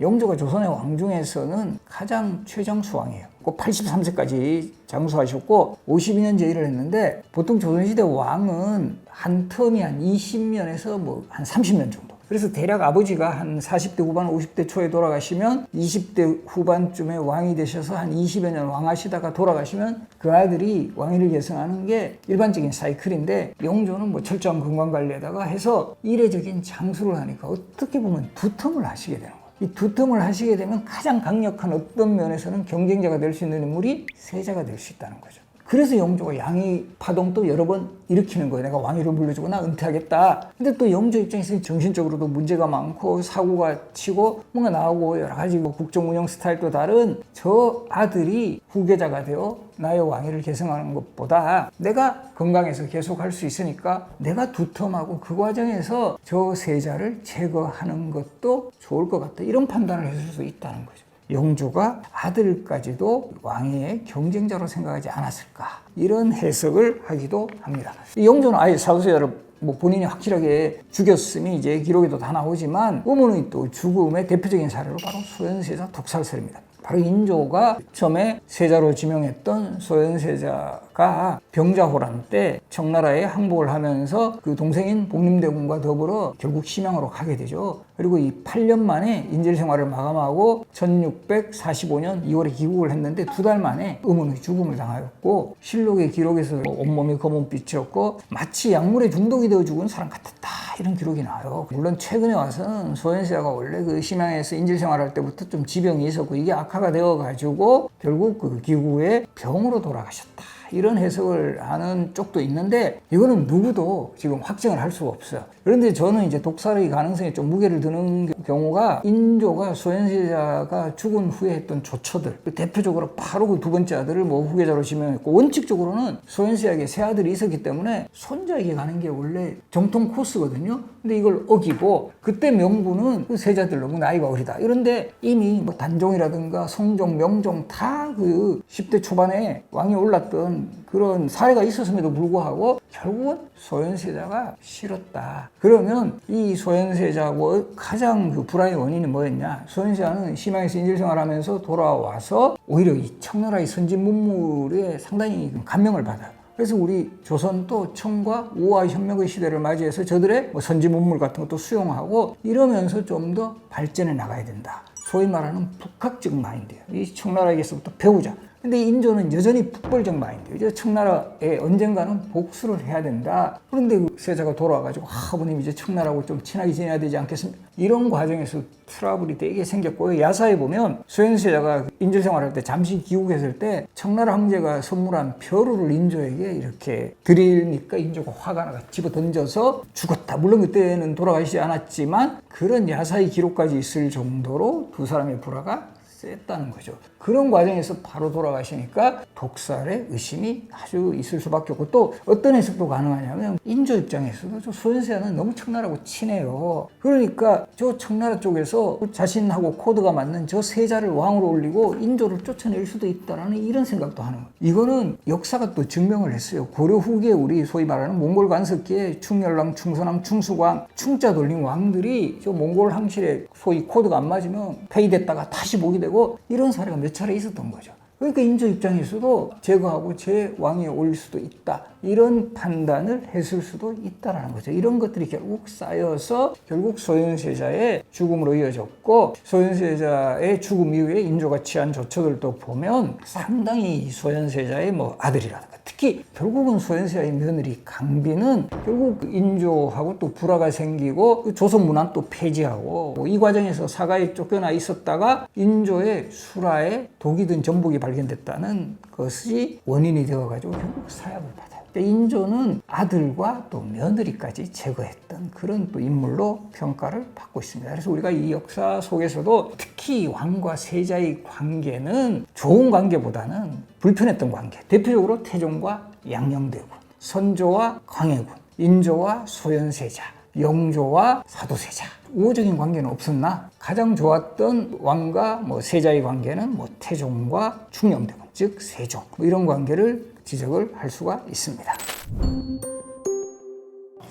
영조가 조선의 왕 중에서는 가장 최장수왕이에요. 꼭 83세까지 장수하셨고 52년 제위를 했는데, 보통 조선시대 왕은 한 텀이 한 20년에서 한 30년 정도. 그래서 대략 아버지가 한 40대 후반 50대 초에 돌아가시면 20대 후반쯤에 왕이 되셔서 한 20여 년 왕하시다가 돌아가시면 그 아들이 왕위를 계승하는 게 일반적인 사이클인데, 영조는 철저한 건강관리에다가 해서 이례적인 장수를 하니까 어떻게 보면 두 텀을 하시게 되는 거예요. 이 두 텀을 하시게 되면 가장 강력한 어떤 면에서는 경쟁자가 될 수 있는 인물이 세자가 될 수 있다는 거죠. 그래서 영조가 양위 파동도 여러 번 일으키는 거예요. 내가 왕위를 물려주고 나 은퇴하겠다. 근데 또 영조 입장에서는 정신적으로도 문제가 많고 사고가 치고 뭔가 나오고 여러 가지 국정 운영 스타일도 다른 저 아들이 후계자가 되어 나의 왕위를 계승하는 것보다 내가 건강해서 계속 할 수 있으니까 내가 두 텀하고 그 과정에서 저 세자를 제거하는 것도 좋을 것 같다. 이런 판단을 해줄 수 있다는 거죠. 영조가 아들까지도 왕위의 경쟁자로 생각하지 않았을까, 이런 해석을 하기도 합니다. 영조는 아예 사도세자를 본인이 확실하게 죽였음이 이제 기록에도 다 나오지만, 어머니 또 죽음의 대표적인 사례로 바로 소현세자 독살설입니다. 바로 인조가 처음에 세자로 지명했던 소현세자가 병자호란 때 청나라에 항복을 하면서 그 동생인 복림대군과 더불어 결국 심양으로 가게 되죠. 그리고 이 8년 만에 인질 생활을 마감하고 1645년 2월에 귀국을 했는데 2달 만에 어머니 죽음을 당하였고, 실록의 기록에서 온몸이 검은빛이었고 마치 약물에 중독이 되어 죽은 사람 같았다, 이런 기록이 나와요. 물론 최근에 와서는 소현세자가 원래 그 심양에서 인질 생활할 때부터 좀 지병이 있었고 이게 악화가 되어가지고 결국 그 기후에 병으로 돌아가셨다, 이런 해석을 하는 쪽도 있는데, 이거는 누구도 지금 확정을 할 수가 없어요. 그런데 저는 이제 독살의 가능성에 좀 무게를 두는 경우가, 인조가 소현세자가 죽은 후에 했던 조처들, 대표적으로 바로 그 두 번째 아들을 후계자로 지명했고, 원칙적으로는 소현세자에게 세 아들이 있었기 때문에 손자에게 가는 게 원래 정통 코스거든요. 근데 이걸 어기고, 그때 명분은 그 세자들 너무 나이가 어리다, 이런데 이미 단종이라든가 성종, 명종 다 그 10대 초반에 왕이 올랐던 그런 사례가 있었음에도 불구하고 결국은 소현세자가 싫었다. 그러면 이 소현세자하고 가장 그 불화의 원인이 뭐였냐? 소현세자는 심양에서 인질생활하면서 돌아와서 오히려 이 청나라의 선진 문물에 상당히 감명을 받아요. 그래서 우리 조선도 청과 우화 혁명의 시대를 맞이해서 저들의 선지 문물 같은 것도 수용하고 이러면서 좀 더 발전해 나가야 된다. 소위 말하는 북학적 마인드예요. 이 청나라에게서부터 배우자. 근데 인조는 여전히 북벌적 마인드예요. 이제 청나라에 언젠가는 복수를 해야 된다. 그런데 세자가 돌아와가지고 아버님 이제 청나라하고 좀 친하게 지내야 되지 않겠습니까? 이런 과정에서 트러블이 되게 생겼고요. 야사에 보면 소현세자가 인조 생활할 때 잠시 귀국했을 때 청나라 황제가 선물한 벼루를 인조에게 이렇게 드리니까 인조가 화가 나가 집어 던져서 죽었다. 물론 그때는 돌아가시지 않았지만 그런 야사의 기록까지 있을 정도로 두 사람의 불화가 셌다는 거죠. 그런 과정에서 바로 돌아가시니까 독살의 의심이 아주 있을 수밖에 없고 또 어떤 해석도 가능하냐면 인조 입장에서도 저 소현세자는 너무 청나라하고 친해요. 그러니까 저 청나라 쪽에서 자신하고 코드가 맞는 저 세자를 왕으로 올리고 인조를 쫓아낼 수도 있다라는 이런 생각도 하는 거예요. 이거는 역사가 또 증명을 했어요. 고려 후기에 우리 소위 말하는 몽골 간섭기에 충렬왕, 충선왕, 충숙왕, 충자 돌린 왕들이 저 몽골 황실에 소위 코드가 안 맞으면 폐위됐다가 다시 복이 되고 이런 사례가 몇 차례 있었던 거죠. 그러니까 인조 입장에서도 제거하고 제 왕위에 올릴 수도 있다. 이런 판단을 했을 수도 있다라는 거죠. 이런 것들이 결국 쌓여서 결국 소현세자의 죽음으로 이어졌고 소현세자의 죽음 이후에 인조가 취한 조처들도 보면 상당히 소현세자의 아들이라든가 특히 결국은 소현세자의 며느리 강비는 결국 인조하고 또 불화가 생기고 조선 문안 또 폐지하고 이 과정에서 사가에 쫓겨나 있었다가 인조의 수라에 독이 든 전복이 발견됐다는 것이 원인이 되어가지고 결국 사약을 받아요. 인조는 아들과 또 며느리까지 제거했던 그런 또 인물로 평가를 받고 있습니다. 그래서 우리가 이 역사 속에서도 특히 왕과 세자의 관계는 좋은 관계보다는 불편했던 관계. 대표적으로 태종과 양녕대군, 선조와 광해군, 인조와 소현세자, 영조와 사도세자. 우호적인 관계는 없었나? 가장 좋았던 왕과 세자의 관계는 태종과 충녕대군, 즉 세종. 이런 관계를 지적을 할 수가 있습니다.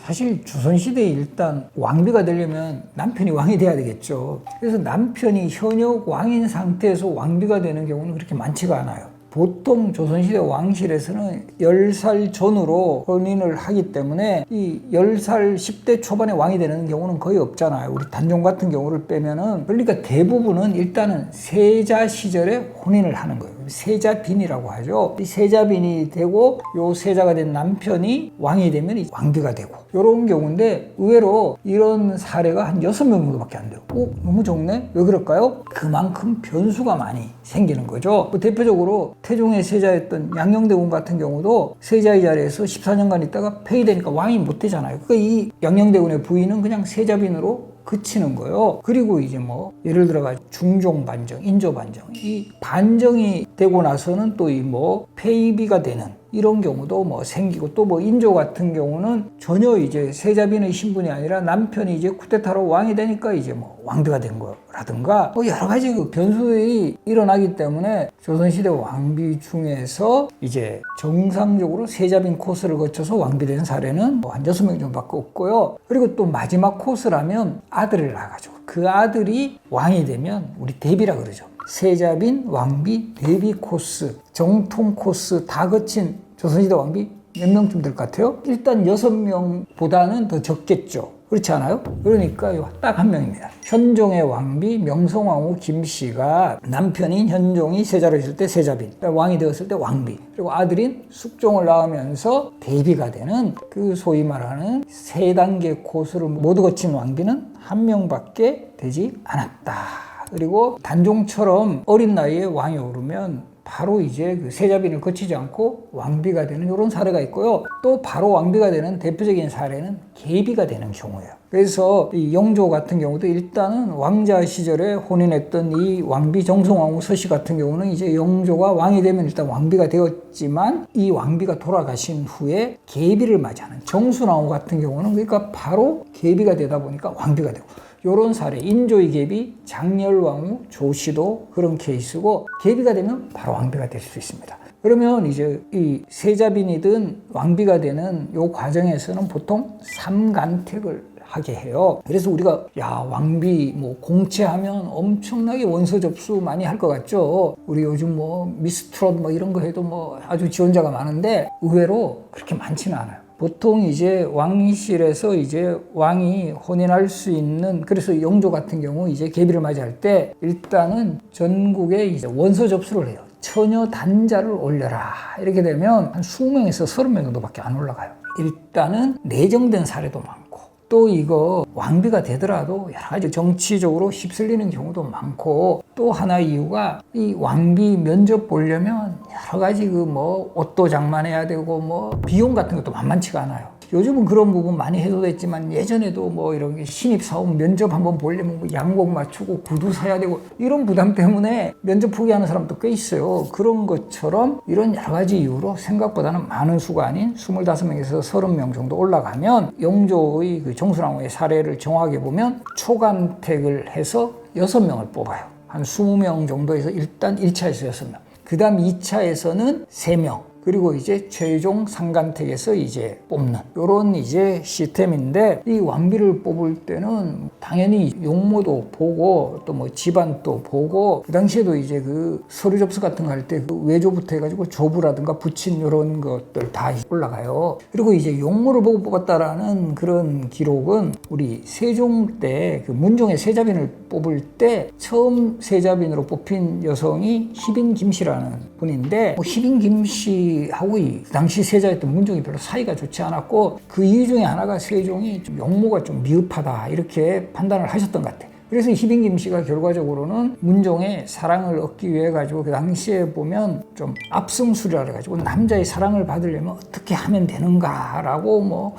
사실 조선시대에 일단 왕비가 되려면 남편이 왕이 돼야 되겠죠. 그래서 남편이 현역 왕인 상태에서 왕비가 되는 경우는 그렇게 많지가 않아요. 보통 조선시대 왕실에서는 10살 전후로 혼인을 하기 때문에 이 10살 10대 초반에 왕이 되는 경우는 거의 없잖아요. 우리 단종 같은 경우를 빼면은 그러니까 대부분은 일단은 세자 시절에 혼인을 하는 거예요. 세자빈이라고 하죠. 이 세자빈이 되고 요 세자가 된 남편이 왕이 되면 왕비가 되고 이런 경우인데 의외로 이런 사례가 한 6명 정도밖에 안 돼요. 너무 적네? 왜 그럴까요? 그만큼 변수가 많이 생기는 거죠. 대표적으로 태종의 세자였던 양녕대군 같은 경우도 세자의 자리에서 14년간 있다가 폐위되니까 왕이 못 되잖아요. 그러니까 이 양녕대군의 부인은 그냥 세자빈으로 그치는 거예요. 그리고 이제 예를 들어가 중종 반정, 인조 반정. 이 반정이 되고 나서는 또 폐위비가 되는 이런 경우도 생기고 또 인조 같은 경우는 전혀 이제 세자빈의 신분이 아니라 남편이 이제 쿠데타로 왕이 되니까 이제 왕비가 된 거라든가 여러 가지 그 변수들이 일어나기 때문에 조선시대 왕비 중에서 이제 정상적으로 세자빈 코스를 거쳐서 왕비된 사례는 한 6명 정도밖에 없고요. 그리고 또 마지막 코스라면 아들을 낳아가지고 그 아들이 왕이 되면 우리 대비라 그러죠. 세자빈, 왕비, 대비 코스, 정통 코스 다 거친 조선시대 왕비 몇 명쯤 될 것 같아요? 일단 6명보다는 더 적겠죠. 그렇지 않아요? 그러니까 딱 한 명입니다. 현종의 왕비 명성황후 김씨가 남편인 현종이 세자로 있을 때 세자빈, 왕이 되었을 때 왕비, 그리고 아들인 숙종을 낳으면서 대비가 되는 그 소위 말하는 세 단계 코스를 모두 거친 왕비는 한 명밖에 되지 않았다. 그리고 단종처럼 어린 나이에 왕이 오르면 바로 이제 그 세자빈을 거치지 않고 왕비가 되는 이런 사례가 있고요. 또 바로 왕비가 되는 대표적인 사례는 계비가 되는 경우예요. 그래서 이 영조 같은 경우도 일단은 왕자 시절에 혼인했던 이 왕비 정성왕후 서씨 같은 경우는 이제 영조가 왕이 되면 일단 왕비가 되었지만 이 왕비가 돌아가신 후에 계비를 맞이하는 정순왕후 같은 경우는 그러니까 바로 계비가 되다 보니까 왕비가 되고 요런 사례, 인조의 계비, 장렬왕후, 조씨도 그런 케이스고 계비가 되면 바로 왕비가 될 수 있습니다. 그러면 이제 이 세자빈이든 왕비가 되는 요 과정에서는 보통 삼간택을 하게 해요. 그래서 우리가 야 왕비 뭐 공채하면 엄청나게 원서 접수 많이 할 것 같죠. 우리 요즘 뭐 미스트롯 뭐 이런 거 해도 뭐 아주 지원자가 많은데 의외로 그렇게 많지는 않아요. 보통 이제 왕실에서 이제 왕이 혼인할 수 있는, 그래서 영조 같은 경우 이제 계비를 맞이할 때 일단은 전국에 이제 원서 접수를 해요. 처녀 단자를 올려라. 이렇게 되면 한 20명에서 30명 정도밖에 안 올라가요. 일단은 내정된 사례도 많고, 또 이거 왕비가 되더라도 여러 가지 정치적으로 휩쓸리는 경우도 많고, 또 하나 이유가 이 왕비 면접 보려면 여러 가지 그 뭐 옷도 장만해야 되고 뭐 비용 같은 것도 만만치가 않아요. 요즘은 그런 부분 많이 해소됐지만 예전에도 뭐 이런 게 신입사원 면접 한번 보려면 뭐 양복 맞추고 구두 사야 되고 이런 부담 때문에 면접 포기하는 사람도 꽤 있어요. 그런 것처럼 이런 여러 가지 이유로 생각보다는 많은 수가 아닌 25명에서 30명 정도 올라가면 영조의 그 정순왕후의 사례를 정확하게 보면 초간택을 해서 6명을 뽑아요. 한 20명 정도에서 일단 1차에서 6명. 그 다음 2차에서는 3명. 그리고 이제 최종 상간택에서 이제 뽑는 요런 이제 시스템인데, 이 왕비를 뽑을 때는 당연히 용모도 보고 또 뭐 집안도 보고, 그 당시에도 이제 그 서류 접수 같은 거 할 때 그 외조부터 해가지고 조부라든가 부친 요런 것들 다 올라가요. 그리고 이제 용모를 보고 뽑았다라는 그런 기록은 우리 세종 때 그 문종의 세자빈을 뽑을 때 처음 세자빈으로 뽑힌 여성이 희빈 김씨라는 분인데, 뭐 희빈 김씨 하고 이 당시 세자였던 문종이 별로 사이가 좋지 않았고, 그 이유 중에 하나가 세종이 좀 용모가 좀 미흡하다 이렇게 판단을 하셨던 것 같아요. 그래서 희빈 김씨가 결과적으로는 문종의 사랑을 얻기 위해 가지고 그 당시에 보면 좀 압승술이라 그래가지고 남자의 사랑을 받으려면 어떻게 하면 되는가라고, 뭐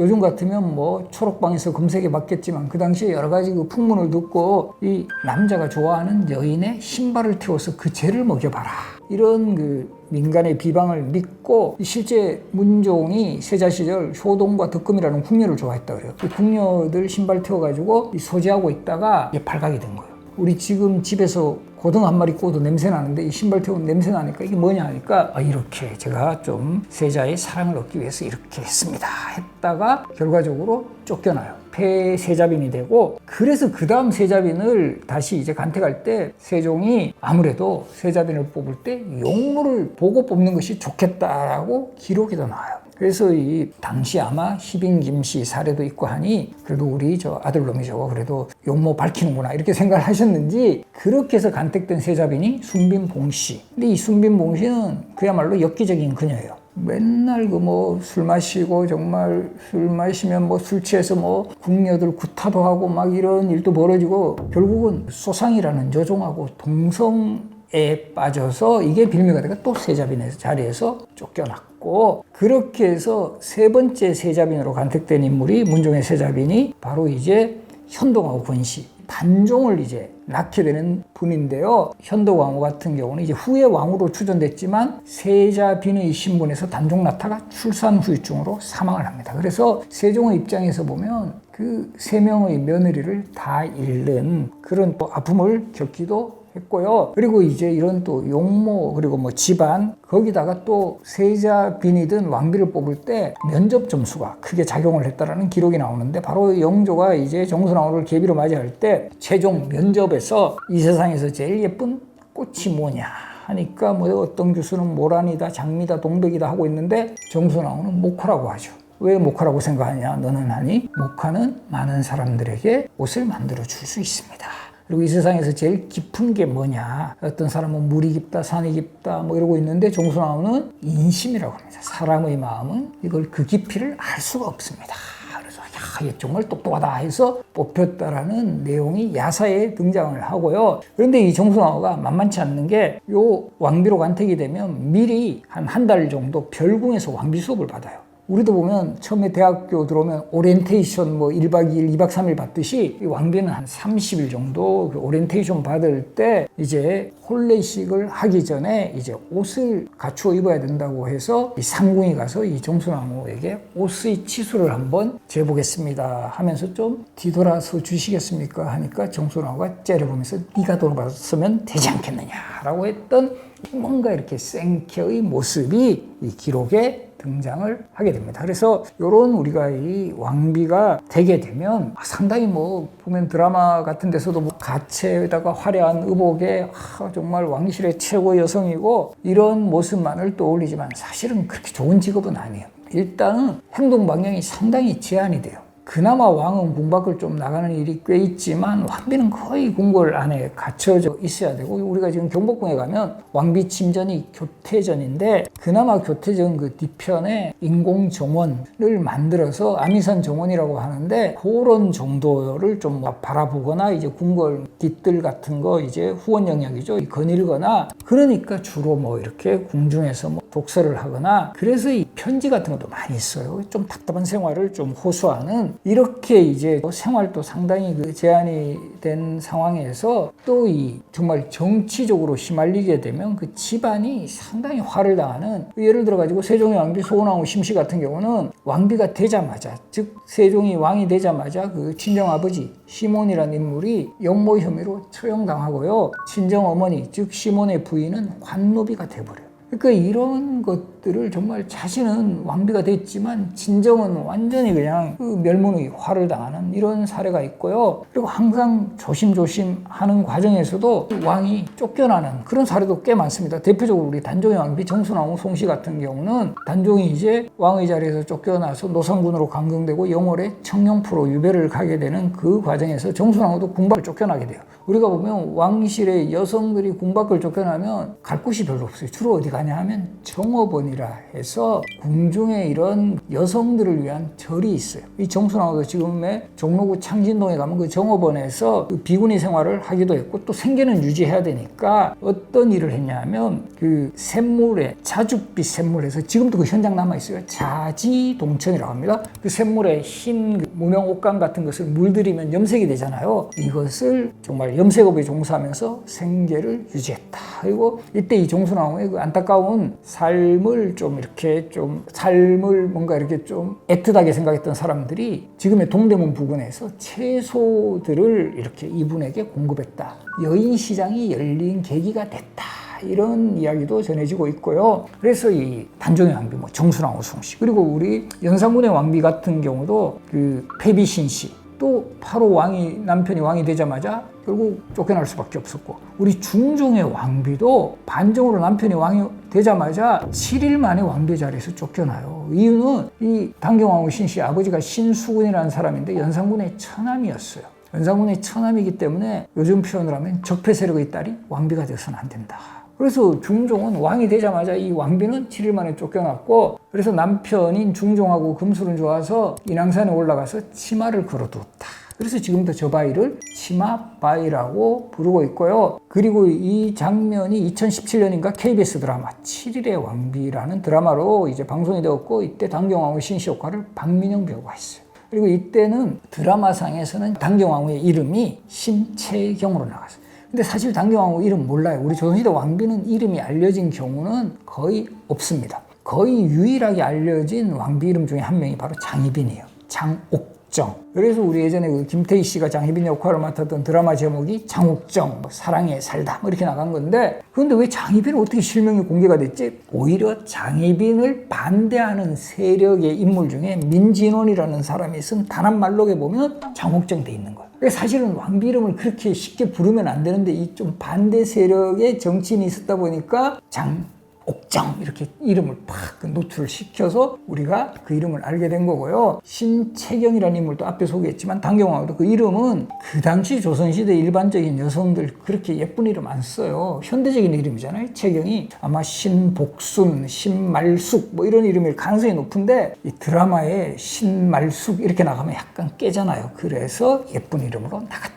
요즘 같으면 뭐 초록방에서 검색해 봤겠지만 그 당시에 여러 가지 그 풍문을 듣고 이 남자가 좋아하는 여인의 신발을 태워서 그 죄를 먹여봐라, 이런 그 민간의 비방을 믿고 실제 문종이 세자 시절 효동과 덕금이라는 궁녀를 좋아했다 그래요. 그 궁녀들 신발 태워가지고 소지하고 있다가 발각이 된 거예요. 우리 지금 집에서 고등 한 마리 구워도 냄새 나는데 이 신발 태우는 냄새 나니까 이게 뭐냐 하니까 이렇게 제가 좀 세자의 사랑을 얻기 위해서 이렇게 했습니다 했다가 결과적으로 쫓겨나요. 폐세자빈이 되고, 그래서 그 다음 세자빈을 다시 이제 간택할 때 세종이 아무래도 세자빈을 뽑을 때 용모를 보고 뽑는 것이 좋겠다라고 기록에도 나와요. 그래서 이 당시 아마 희빈 김씨 사례도 있고 하니 그래도 우리 저 아들놈이 저거 그래도 용모 밝히는구나 이렇게 생각을 하셨는지 그렇게 해서 간택된 세자빈이 순빈봉씨. 근데 이 순빈봉씨는 그야말로 엽기적인 그녀예요. 맨날 그 뭐 술 마시고, 정말 술 마시면 뭐 술 취해서 뭐 궁녀들 구타도 하고 막 이런 일도 벌어지고, 결국은 소상이라는 여종하고 동성에 빠져서 이게 빌미가 되고 또 세자빈의 자리에서 쫓겨났고, 그렇게 해서 세 번째 세자빈으로 간택된 인물이 문종의 세자빈이 바로 이제 현동하고 권씨 단종을 이제 낳게 되는 분인데요. 현도광후 같은 경우는 이제 후에 왕후로 추존됐지만 세자빈의 신분에서 단종 낳다가 출산 후유증으로 사망을 합니다. 그래서 세종의 입장에서 보면 그 세 명의 며느리를 다 잃는 그런 또 아픔을 겪기도 했고요. 그리고 이제 이런 또 용모 그리고 뭐 집안, 거기다가 또 세자빈이든 왕비를 뽑을 때 면접 점수가 크게 작용을 했다라는 기록이 나오는데, 바로 영조가 이제 정순왕후를 계비로 맞이할 때 최종 면접에서 이 세상에서 제일 예쁜 꽃이 뭐냐 하니까 뭐 어떤 교수는 모란이다, 장미다, 동백이다 하고 있는데 정순왕후는 목화라고 하죠. 왜 목화라고 생각하냐? 너는 하니 목화는 많은 사람들에게 옷을 만들어 줄 수 있습니다. 그리고 이 세상에서 제일 깊은 게 뭐냐? 어떤 사람은 물이 깊다, 산이 깊다 뭐 이러고 있는데 정순왕후는 인심이라고 합니다. 사람의 마음은 이걸 그 깊이를 알 수가 없습니다. 그래서 야, 얘 정말 똑똑하다 해서 뽑혔다라는 내용이 야사에 등장을 하고요. 그런데 이 정순왕후가 만만치 않는 게 요 왕비로 간택이 되면 미리 한 달 정도 별궁에서 왕비 수업을 받아요. 우리도 보면 처음에 대학교 들어오면 오리엔테이션 뭐 1박 2일, 2박 3일 받듯이 이 왕비는 한 30일 정도 그 오리엔테이션 받을 때 이제 혼례식을 하기 전에 이제 옷을 갖추어 입어야 된다고 해서 이 상궁이 가서 이 정순왕후에게 옷의 치수를 한번 재보겠습니다 하면서 좀 뒤돌아서 주시겠습니까 하니까 정순왕후가 째려보면서 네가 돌아봤으면 되지 않겠느냐라고 했던 뭔가 이렇게 생켜의 모습이 이 기록에 등장을 하게 됩니다. 그래서 이런 우리가 이 왕비가 되게 되면 상당히 뭐 보면 드라마 같은 데서도 뭐 가채에다가 화려한 의복에 정말 왕실의 최고 여성이고 이런 모습만을 떠올리지만 사실은 그렇게 좋은 직업은 아니에요. 일단은 행동 방향이 상당히 제한이 돼요. 그나마 왕은 궁 밖을 좀 나가는 일이 꽤 있지만 왕비는 거의 궁궐 안에 갇혀져 있어야 되고, 우리가 지금 경복궁에 가면 왕비 침전이 교태전인데 그나마 교태전 그 뒤편에 인공 정원을 만들어서 아미산 정원이라고 하는데 그런 정도를 좀 바라보거나 이제 궁궐 뒷뜰 같은 거 이제 후원 영역이죠. 거닐거나 그러니까 주로 뭐 이렇게 궁중에서 뭐 독서를 하거나 그래서 이 편지 같은 것도 많이 있어요. 좀 답답한 생활을 좀 호소하는 이렇게 이제 생활도 상당히 그 제한이 된 상황에서 또 이 정말 정치적으로 휘말리게 되면 그 집안이 상당히 화를 당하는, 예를 들어 가지고 세종의 왕비 소원왕후 심씨 같은 경우는 왕비가 되자마자, 즉 세종이 왕이 되자마자 그 친정 아버지 시몬이라는 인물이 역모 혐의로 처형당하고요, 친정 어머니 즉 시몬의 부인은 관노비가 돼버려요. 그러니까 이런 것들을 정말 자신은 왕비가 됐지만 진정은 완전히 그냥 그 멸문의 화를 당하는 이런 사례가 있고요. 그리고 항상 조심조심 하는 과정에서도 왕이 쫓겨나는 그런 사례도 꽤 많습니다. 대표적으로 우리 단종의 왕비 정순왕후 송씨 같은 경우는 단종이 이제 왕의 자리에서 쫓겨나서 노상군으로 강경되고 영월에 청룡포로 유배를 가게 되는 그 과정에서 정순왕후도 궁 밖을 쫓겨나게 돼요. 우리가 보면 왕실의 여성들이 궁 밖을 쫓겨나면 갈 곳이 별로 없어요. 주로 어디 가냐 하면 정업원이라 해서 궁중에 이런 여성들을 위한 절이 있어요. 이 정순왕후도 지금의 종로구 창진동에 가면 그 정업원에서 그 비구니 생활을 하기도 했고 또 생계는 유지해야 되니까 어떤 일을 했냐 하면 그 샘물에 자줏빛 샘물에서 지금도 그 현장 남아있어요. 자지동천이라고 합니다. 그 샘물에 흰 무명 옷감 같은 것을 물들이면 염색이 되잖아요. 이것을 정말 염색업에 종사하면서 생계를 유지했다. 그리고 이때 이 정순왕후의 그 안타까운 삶을 좀 이렇게 삶을 뭔가 이렇게 좀 애틋하게 생각했던 사람들이 지금의 동대문 부근에서 채소들을 이렇게 이분에게 공급했다. 여인 시장이 열린 계기가 됐다. 이런 이야기도 전해지고 있고요. 그래서 이 단종의 왕비, 뭐 정순왕후 송씨, 그리고 우리 연산군의 왕비 같은 경우도 그 패비신씨, 또 바로 남편이 왕이 되자마자 결국 쫓겨날 수밖에 없었고, 우리 중종의 왕비도 반정으로 남편이 왕이 되자마자 7일 만에 왕비 자리에서 쫓겨나요. 이유는 이 단경왕후 신씨 아버지가 신수군이라는 사람인데 연산군의 처남이었어요. 연산군의 처남이기 때문에 요즘 표현을 하면 적폐 세력의 딸이 왕비가 되어서는 안 된다. 그래서 중종은 왕이 되자마자 이 왕비는 7일 만에 쫓겨났고, 그래서 남편인 중종하고 금술은 좋아서 인왕산에 올라가서 치마를 걸어두었다. 그래서 지금도 저 바위를 치마바위라고 부르고 있고요. 그리고 이 장면이 2017년인가 KBS 드라마 7일의 왕비라는 드라마로 이제 방송이 되었고, 이때 단경왕후 신씨 역할을 박민영 배우가 했어요. 그리고 이때는 드라마상에서는 단경왕후의 이름이 신채경으로 나갔어요. 근데 사실 단경왕후 이름 몰라요. 우리 조선시대 왕비는 이름이 알려진 경우는 거의 없습니다. 거의 유일하게 알려진 왕비 이름 중에 한 명이 바로 장희빈이에요. 장옥정. 그래서 우리 예전에 그 김태희 씨가 장희빈 역할을 맡았던 드라마 제목이 장옥정, 뭐 사랑에 살다 뭐 이렇게 나간 건데, 그런데 왜 장희빈은 어떻게 실명이 공개가 됐지? 오히려 장희빈을 반대하는 세력의 인물 중에 민진원이라는 사람이 쓴 단한 말록에 보면 장옥정 돼 있는 거예요. 사실은 왕비 이름을 그렇게 쉽게 부르면 안 되는데 이 좀 반대 세력의 정치인이 있었다 보니까 장옥정 이렇게 이름을 팍 노출을 시켜서 우리가 그 이름을 알게 된 거고요. 신채경이라는 인물도 앞에 소개했지만 단경왕후도 그 이름은 그 당시 조선시대 일반적인 여성들 그렇게 예쁜 이름 안 써요. 현대적인 이름이잖아요. 채경이 아마 신복순, 신말숙 뭐 이런 이름일 가능성이 높은데 이 드라마에 신말숙 이렇게 나가면 약간 깨잖아요. 그래서 예쁜 이름으로 나갔다.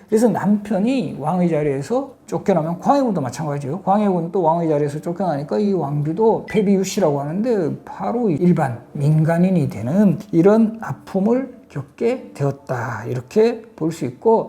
그래서 남편이 왕의 자리에서 쫓겨나면 광해군도 마찬가지예요. 광해군도 왕의 자리에서 쫓겨나니까 이 왕비도 패비유씨라고 하는데 바로 일반 민간인이 되는 이런 아픔을 겪게 되었다. 이렇게 볼 수 있고,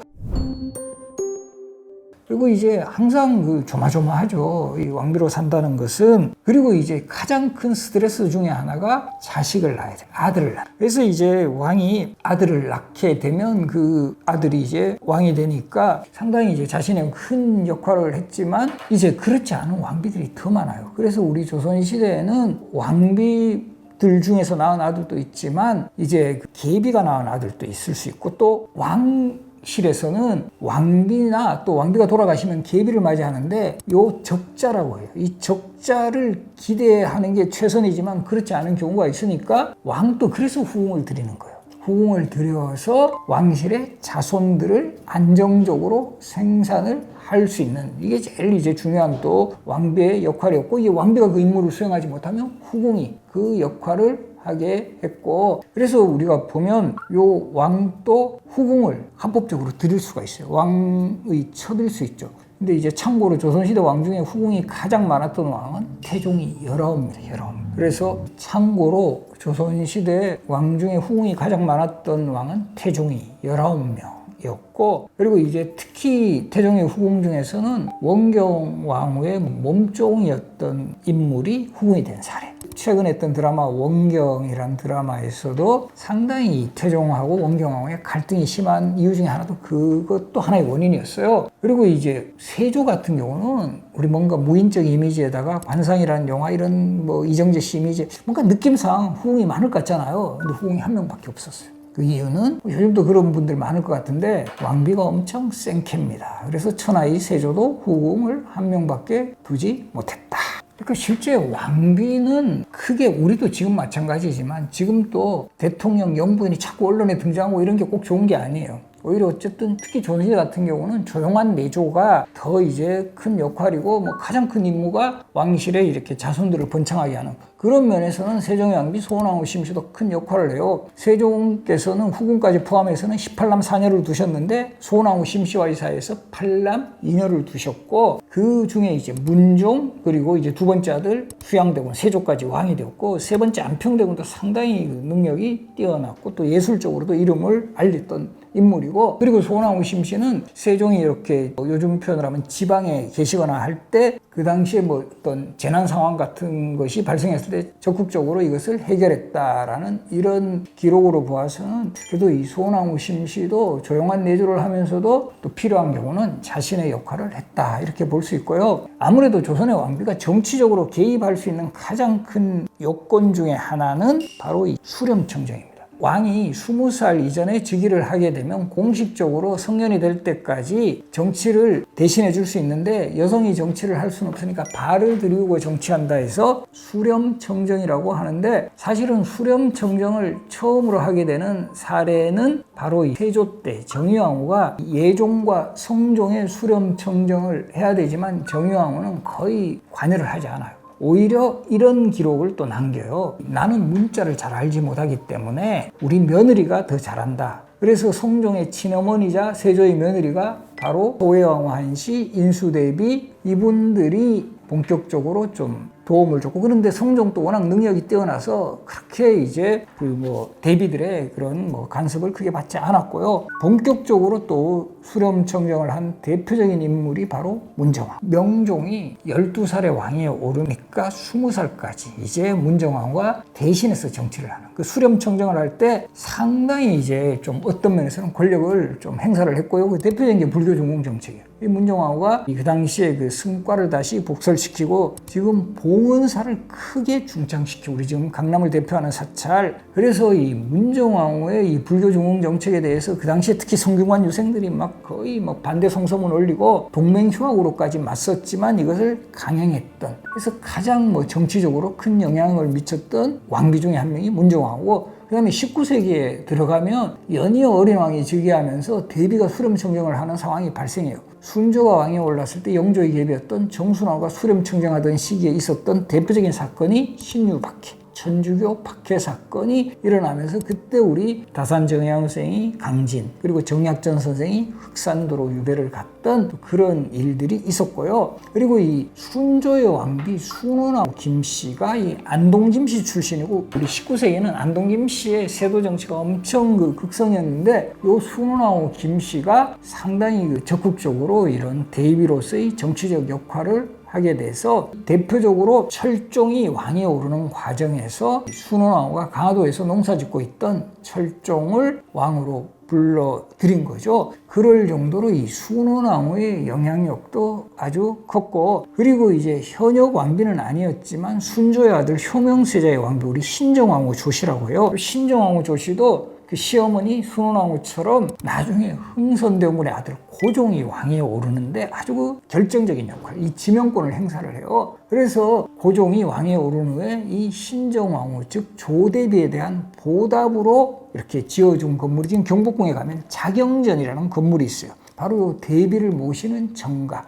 그리고 이제 항상 그 조마조마하죠. 이 왕비로 산다는 것은. 그리고 이제 가장 큰 스트레스 중에 하나가 자식을 낳아야 돼. 아들을 낳아. 그래서 이제 왕이 아들을 낳게 되면 그 아들이 이제 왕이 되니까 상당히 이제 자신의 큰 역할을 했지만 이제 그렇지 않은 왕비들이 더 많아요. 그래서 우리 조선시대에는 왕비 왕들 중에서 낳은 아들도 있지만 이제 계비가 낳은 아들도 있을 수 있고, 또 왕실에서는 왕비나 또 왕비가 돌아가시면 계비를 맞이하는데 요 적자라고 해요. 이 적자를 기대하는 게 최선이지만 그렇지 않은 경우가 있으니까 왕도 그래서 후궁을 드리는 거예요. 후궁을 들여서 왕실의 자손들을 안정적으로 생산을 할 수 있는, 이게 제일 이제 중요한 또 왕비의 역할이었고, 이게 왕비가 그 임무를 수행하지 못하면 후궁이 그 역할을 하게 했고, 그래서 우리가 보면 요 왕도 후궁을 합법적으로 드릴 수가 있어요. 왕의 첩일 수 있죠. 근데 이제 참고로 조선시대 왕 중에 후궁이 가장 많았던 왕은 태종이 19입니다. 19. 그래서 참고로 조선시대 왕 중에 후궁이 가장 많았던 왕은 태종이 19명. 였고, 그리고 이제 특히 태종의 후궁 중에서는 원경 왕후의 몸종이었던 인물이 후궁이 된 사례. 최근에 했던 드라마 원경이라는 드라마에서도 상당히 태종하고 원경 왕후의 갈등이 심한 이유 중에 하나도 그것도 하나의 원인이었어요. 그리고 이제 세조 같은 경우는 우리 뭔가 무인적 이미지에다가 관상이라는 영화 이런 뭐 이정재 씨 이미지 뭔가 느낌상 후궁이 많을 것 같잖아요. 근데 후궁이 한 명밖에 없었어요. 그 이유는 요즘도 그런 분들 많을 것 같은데 왕비가 엄청 생캐입니다. 그래서 천하의 세조도 후궁을 한 명밖에 두지 못했다. 그러니까 실제 왕비는 크게, 우리도 지금 마찬가지지만 지금 또 대통령 영부인이 자꾸 언론에 등장하고 이런 게 꼭 좋은 게 아니에요. 오히려 어쨌든 특히 조선시대 같은 경우는 조용한 내조가 더 이제 큰 역할이고, 뭐 가장 큰 임무가 왕실에 이렇게 자손들을 번창하게 하는, 그런 면에서는 세종의 왕비 소원왕후 심씨도 큰 역할을 해요. 세종께서는 후궁까지 포함해서는 18남 4녀를 두셨는데 소원왕후 심씨와의 사이에서 8남 2녀를 두셨고, 그 중에 이제 문종, 그리고 이제 두 번째 아들 수양대군 세조까지 왕이 되었고, 세 번째 안평대군도 상당히 능력이 뛰어났고 또 예술적으로도 이름을 알렸던 인물이고, 그리고 소원왕후 심씨는 세종이 이렇게 요즘 표현을 하면 지방에 계시거나 할 때 그 당시에 뭐 어떤 재난 상황 같은 것이 발생했을 때 적극적으로 이것을 해결했다라는 이런 기록으로 보아서는 그래도 이 소원왕후 심씨도 조용한 내조를 하면서도 또 필요한 경우는 자신의 역할을 했다, 이렇게 볼 수 있고요. 아무래도 조선의 왕비가 정치적으로 개입할 수 있는 가장 큰 요건 중에 하나는 바로 이 수렴청정입니다. 왕이 20살 이전에 즉위를 하게 되면 공식적으로 성년이 될 때까지 정치를 대신해 줄 수 있는데, 여성이 정치를 할 수는 없으니까 발을 들이고 정치한다 해서 수렴청정이라고 하는데, 사실은 수렴청정을 처음으로 하게 되는 사례는 바로 이 세조 때 정의왕후가 예종과 성종의 수렴청정을 해야 되지만 정의왕후는 거의 관여를 하지 않아요. 오히려 이런 기록을 또 남겨요. 나는 문자를 잘 알지 못하기 때문에 우리 며느리가 더 잘한다. 그래서 성종의 친어머니자 세조의 며느리가 바로 도예왕후 한씨, 인수대비, 이분들이 본격적으로 좀 도움을 줬고, 그런데 성종도 워낙 능력이 뛰어나서 그렇게 이제 그 뭐 대비들의 그런 뭐 간섭을 크게 받지 않았고요. 본격적으로 또 수렴청정을 한 대표적인 인물이 바로 문정왕. 명종이 12살의 왕위에 오르니까 20살까지 이제 문정왕과 대신해서 정치를 하는, 그 수렴청정을 할 때 상당히 이제 좀 어떤 면에서는 권력을 좀 행사를 했고요. 그 대표적인 게 불교 전공 정책이에요. 이 문정왕후가 그 당시에 그 승과를 다시 복설시키고 지금 봉은사를 크게 중창시키고, 우리 지금 강남을 대표하는 사찰, 그래서 이 문정왕후의 이 불교 전공 정책에 대해서 그 당시에 특히 성균관 유생들이 막 거의 뭐 반대 성서문 올리고 동맹휴학으로까지 맞섰지만 이것을 강행했던, 그래서 가장 뭐 정치적으로 큰 영향을 미쳤던 왕비 중에 한 명이 문정왕후고, 그 다음에 19세기에 들어가면 연이어 어린 왕이 즉위하면서 대비가 수렴청정을 하는 상황이 발생해요. 순조가 왕에 올랐을 때 영조의 계비였던 정순왕후가 수렴청정하던 시기에 있었던 대표적인 사건이 신유박해, 천주교 박해 사건이 일어나면서 그때 우리 다산정의왕 선생이 강진, 그리고 정약전 선생이 흑산도로 유배를 갔던 그런 일들이 있었고요. 그리고 이 순조의 왕비 순원왕후 김씨가 이 안동김씨 출신이고, 우리 19세기에는 안동김씨의 세도 정치가 엄청 그 극성이었는데, 요 순원왕후 김씨가 상당히 적극적으로 이런 대비로서의 정치적 역할을 하게 돼서, 대표적으로 철종이 왕위에 오르는 과정에서 순원왕후가 강화도에서 농사 짓고 있던 철종을 왕으로 불러들인 거죠. 그럴 정도로 이 순원왕후의 영향력도 아주 컸고, 그리고 이제 현역 왕비는 아니었지만 순조의 아들 효명세자의 왕비, 우리 신정왕후 조씨라고 해요. 신정왕후 조씨도 그 시어머니 순원왕후처럼 나중에 흥선대원군의 아들 고종이 왕위에 오르는데 아주 그 결정적인 역할, 이 지명권을 행사를 해요. 그래서 고종이 왕위에 오른 후에 이 신정왕후, 즉 조대비에 대한 보답으로 이렇게 지어준 건물이 지금 경복궁에 가면 자경전이라는 건물이 있어요. 바로 대비를 모시는 정가.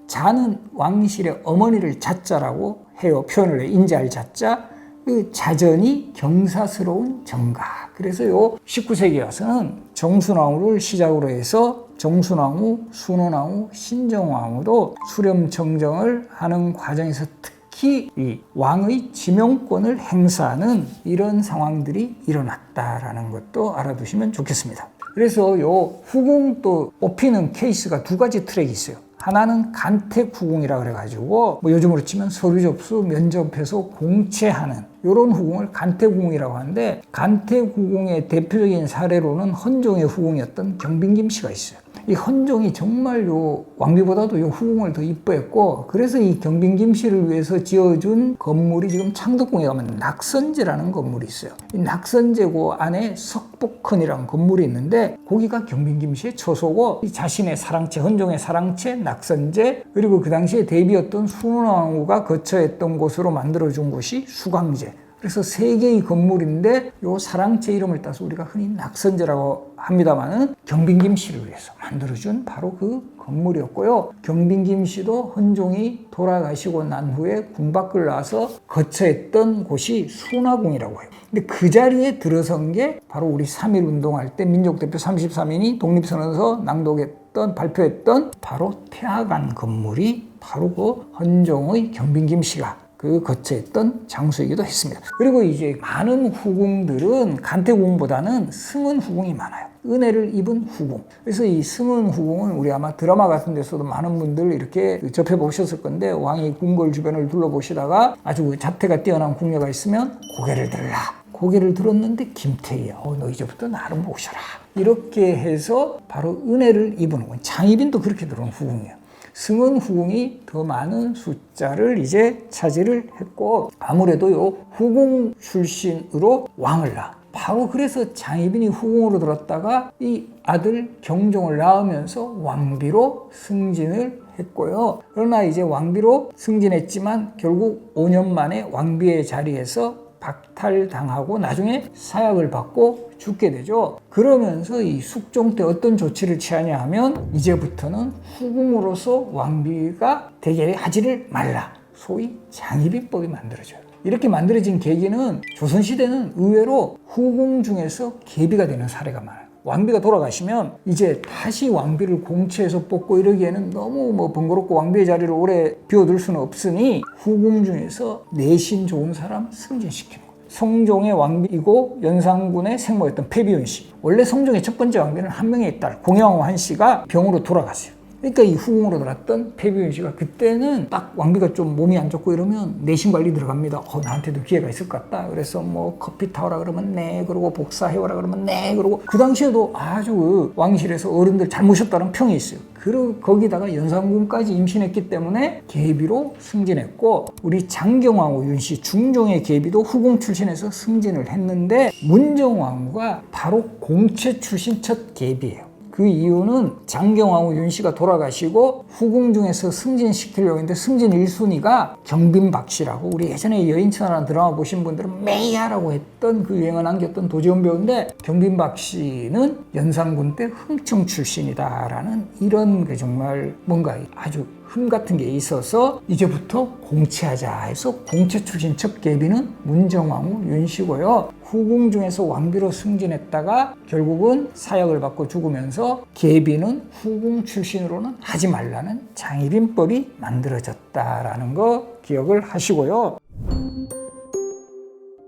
자는 왕실의 어머니를 자자라고 해요. 표현을 해요. 인자할 자자. 그 자전이 경사스러운 정가. 그래서 요 19세기 와서는 정순왕후를 시작으로 해서 정순왕후, 순원왕후, 신정왕후도 수렴청정을 하는 과정에서 특히 이 왕의 지명권을 행사하는 이런 상황들이 일어났다라는 것도 알아두시면 좋겠습니다. 그래서 요 후궁 또 뽑히는 케이스가 두 가지 트랙이 있어요. 하나는 간택후궁이라 그래가지고 뭐 요즘으로 치면 서류 접수, 면접해서 공채하는 이런 후궁을 간택후궁이라고 하는데, 간택후궁의 대표적인 사례로는 헌종의 후궁이었던 경빈김 씨가 있어요. 이 헌종이 정말 요 왕비보다도 요 후궁을 더 이뻐했고, 그래서 이 경빈김 씨를 위해서 지어준 건물이 지금 창덕궁에 가면 낙선제라는 건물이 있어요. 이 낙선제고 안에 석복헌이라는 건물이 있는데 거기가 경빈김 씨의 처소고, 이 자신의 사랑채, 헌종의 사랑채 낙선제, 그리고 그 당시에 대비였던 순원왕후가 거처했던 곳으로 만들어준 곳이 수광제. 그래서 세 개의 건물인데 요 사랑채 이름을 따서 우리가 흔히 낙선제라고 합니다만은 경빈김 씨를 위해서 만들어준 바로 그 건물이었고요. 경빈김 씨도 헌종이 돌아가시고 난 후에 궁 밖을 나와서 거처했던 곳이 순화궁이라고 해요. 근데 그 자리에 들어선 게 바로 우리 3.1 운동할 때 민족대표 33인이 독립선언서 낭독했던, 발표했던 바로 태화관 건물이 바로 그 헌종의 경빈김 씨가 그 거처했던 장소이기도 했습니다. 그리고 이제 많은 후궁들은 간택후궁보다는 승은후궁이 많아요. 은혜를 입은 후궁. 그래서 이 승은후궁은 우리 아마 드라마 같은 데서도 많은 분들 이렇게 접해보셨을 건데, 왕이 궁궐 주변을 둘러보시다가 아주 그 자태가 뛰어난 궁녀가 있으면 고개를 들라. 고개를 들었는데 김태희야, 너 이제부터 나를 모셔라. 이렇게 해서 바로 은혜를 입은 후궁. 장희빈도 그렇게 들어온 후궁이에요. 승은후궁이 더 많은 숫자를 이제 차지를 했고, 아무래도 요 후궁 출신으로 왕을 낳아. 바로 그래서 장희빈이 후궁으로 들었다가 이 아들 경종을 낳으면서 왕비로 승진을 했고요. 그러나 이제 왕비로 승진했지만 결국 5년 만에 왕비의 자리에서 박탈당하고 나중에 사약을 받고 죽게 되죠. 그러면서 이 숙종 때 어떤 조치를 취하냐 하면, 이제부터는 후궁으로서 왕비가 대결하지를 말라. 소위 장희빈법이 만들어져요. 이렇게 만들어진 계기는 조선시대는 의외로 후궁 중에서 계비가 되는 사례가 많아요. 왕비가 돌아가시면 이제 다시 왕비를 공채해서 뽑고 이러기에는 너무 번거롭고 왕비의 자리를 오래 비워둘 수는 없으니 후궁 중에서 내신 좋은 사람 승진시키는 거예요. 성종의 왕비이고 연산군의 생모였던 패비운 씨. 원래 성종의 첫 번째 왕비는 한 명의 딸 공양왕후 한 씨가 병으로 돌아갔어요. 그러니까 이 후궁으로 들어왔던 패비운 씨가 그때는 딱 왕비가 좀 몸이 안 좋고 이러면 내신 관리 들어갑니다. 나한테도 기회가 있을 것 같다. 그래서 뭐 커피 타오라 그러면 네, 그러고 복사해오라 그러면 네, 그러고 그 당시에도 아주 그 왕실에서 어른들 잘 모셨다는 평이 있어요. 그리고 거기다가 연산군까지 임신했기 때문에 계비로 승진했고, 우리 장경왕후 윤씨 중종의 계비도 후궁 출신에서 승진을 했는데, 문정왕후가 바로 공채 출신 첫 계비예요. 그 이유는 장경왕후 윤씨가 돌아가시고 후궁 중에서 승진시키려고 했는데 승진 1순위가 경빈박씨라고, 우리 예전에 여인천하라는 드라마 보신 분들은 메이야라고 했던 그 유행을 남겼던 도지훈 배우인데, 경빈박씨는 연산군 때 흥청 출신이다라는 이런 게 정말 뭔가 아주 흠 같은 게 있어서 이제부터 공채하자 해서 공채 출신 첫 계비는 문정왕후 윤씨고요. 후궁 중에서 왕비로 승진했다가 결국은 사약을 받고 죽으면서 계비는 후궁 출신으로는 하지 말라는 장희빈법이 만들어졌다라는 거 기억을 하시고요.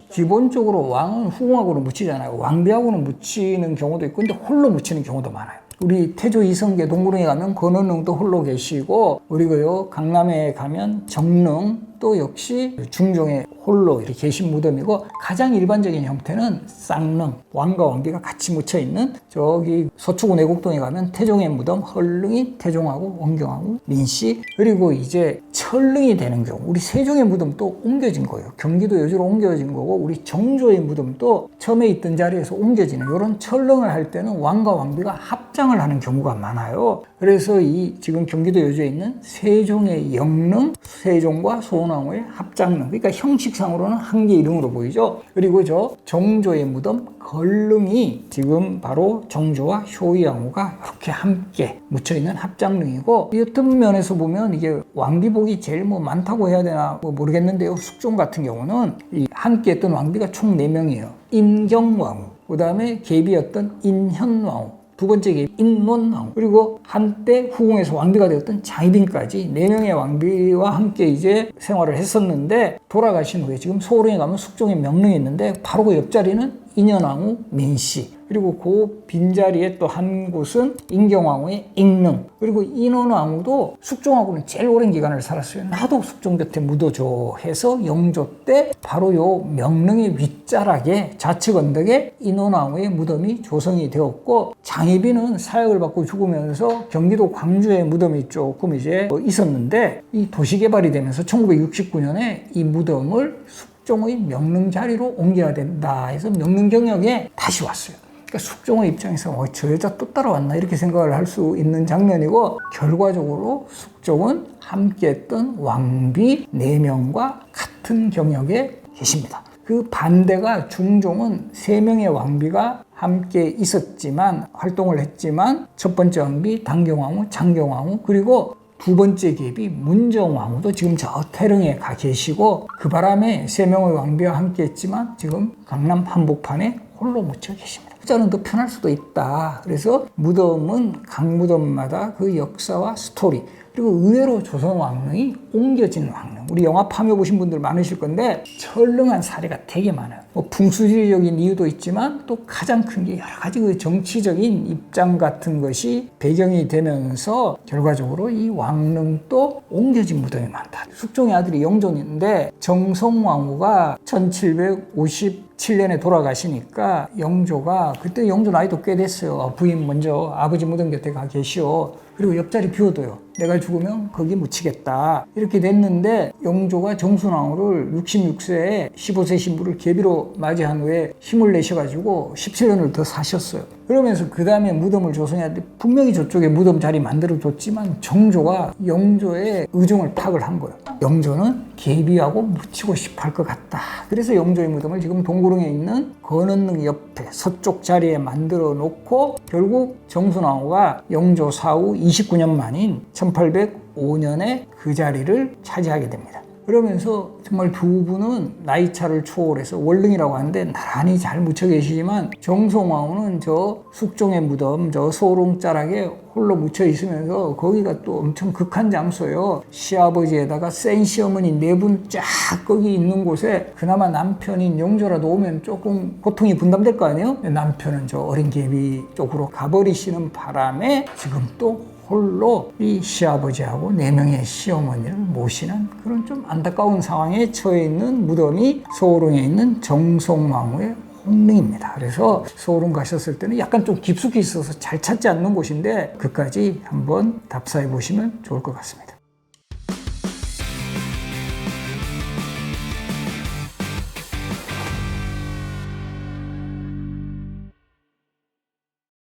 기본적으로 왕은 후궁하고는 묻히잖아요. 왕비하고는 묻히는 경우도 있고, 근데 홀로 묻히는 경우도 많아요. 우리 태조 이성계 동구릉에 가면 권원릉도 홀로 계시고, 그리고요 강남에 가면 정릉 이것도 역시 중종의 홀로 이렇게 계신 무덤이고, 가장 일반적인 형태는 쌍릉, 왕과 왕비가 같이 묻혀 있는, 저기 서초구 내곡동에 가면 태종의 무덤, 헐릉이 태종하고 원경하고 민씨, 그리고 이제 철릉이 되는 경우 우리 세종의 무덤도 옮겨진 거예요. 경기도 여주로 옮겨진 거고, 우리 정조의 무덤도 처음에 있던 자리에서 옮겨지는, 이런 철릉을 할 때는 왕과 왕비가 합장을 하는 경우가 많아요. 그래서 이 지금 경기도 여주에 있는 세종의 영릉, 세종과 소원왕후의 합장릉, 그러니까 형식상으로는 한 개 이름으로 보이죠. 그리고 저 정조의 무덤 걸릉이 지금 바로 정조와 효의왕후가 이렇게 함께 묻혀있는 합장릉이고, 이 어떤 면에서 보면 이게 왕비복이 제일 뭐 많다고 해야 되나 뭐 모르겠는데요. 숙종 같은 경우는 이 함께 했던 왕비가 총 4명이에요. 인경왕후, 그 다음에 계비였던 인현왕후, 두 번째 계비 인논왕후, 그리고 한때 후궁에서 왕비가 되었던 장희빈까지 4명의 왕비와 함께 이제 생활을 했었는데, 돌아가신 후에 지금 소호릉에 가면 숙종의 명릉이 있는데 바로 그 옆자리는 인현왕후 민씨, 그리고 그 빈자리에 또 한 곳은 인경왕후의 익릉, 그리고 인원왕후도 숙종하고는 제일 오랜 기간을 살았어요. 나도 숙종 곁에 묻어줘 해서 영조 때 바로 요 명릉의 윗자락에 좌측 언덕에 인원왕후의 무덤이 조성이 되었고, 장희빈은 사약을 받고 죽으면서 경기도 광주에 무덤이 조금 이제 있었는데, 이 도시개발이 되면서 1969년에 이 무덤을 숙종의 명릉 자리로 옮겨야 된다 해서 명릉 경역에 다시 왔어요. 그러니까 숙종의 입장에서 저 여자 또 따라왔나 이렇게 생각을 할 수 있는 장면이고, 결과적으로 숙종은 함께했던 왕비 4명과 같은 경역에 계십니다. 그 반대가 중종은 3명의 왕비가 함께 있었지만, 활동을 했지만, 첫 번째 왕비 당경왕후, 장경왕후, 그리고 두 번째 계비 문정왕후도 지금 저 태릉에 가 계시고, 그 바람에 3명의 왕비와 함께 했지만 지금 강남 한복판에 홀로 묻혀 계십니다. 후자는 더 편할 수도 있다. 그래서 무덤은 각 무덤마다 그 역사와 스토리, 그리고 의외로 조선 왕릉이 옮겨진 왕릉, 우리 영화 파묘 보신 분들 많으실 건데 철릉한 사례가 되게 많아요. 뭐 풍수지리적인 이유도 있지만 또 가장 큰 게 여러 가지 그 정치적인 입장 같은 것이 배경이 되면서 결과적으로 이 왕릉도 옮겨진 무덤이 많다. 숙종의 아들이 영존인데 정성왕후가 1757년에 돌아가시니까 영조가, 그때 영조 나이도 꽤 됐어요. 부인 먼저 아버지 무덤 곁에 가 계시오. 그리고 옆자리 비워둬요. 내가 죽으면 거기 묻히겠다. 이렇게 됐는데 영조가 정순왕후를 66세에 15세 신부를 계비로 맞이한 후에 힘을 내셔가지고 17년을 더 사셨어요. 그러면서 그 다음에 무덤을 조성해야 돼. 분명히 저쪽에 무덤 자리 만들어줬지만 정조가 영조의 의중을 파악을 한 거예요. 영조는 계비하고 묻히고 싶어 할 것 같다. 그래서 영조의 무덤을 지금 동구릉에 있는 건원릉 옆에 서쪽 자리에 만들어 놓고, 결국 정순왕후가 영조 사후 29년 만인 1805년에 그 자리를 차지하게 됩니다. 그러면서 정말 두 분은 나이 차를 초월해서 월릉이라고 하는데 나란히 잘 묻혀 계시지만, 정성왕후는 저 숙종의 무덤 저 소릉 자락에 홀로 묻혀 있으면서 거기가 또 엄청 극한 장소예요. 시아버지에다가 센 시어머니 4분 쫙 거기 있는 곳에 그나마 남편인 영조라도 오면 조금 고통이 분담될 거 아니에요? 남편은 저 어린 계비 쪽으로 가버리시는 바람에 지금 또 홀로 이 시아버지하고 4명의 시어머니를 모시는 그런 좀 안타까운 상황에 처해 있는 무덤이 소호릉에 있는 정성왕후의 홍릉입니다. 그래서 소호릉 가셨을 때는 약간 좀 깊숙이 있어서 잘 찾지 않는 곳인데, 그까지 한번 답사해 보시면 좋을 것 같습니다.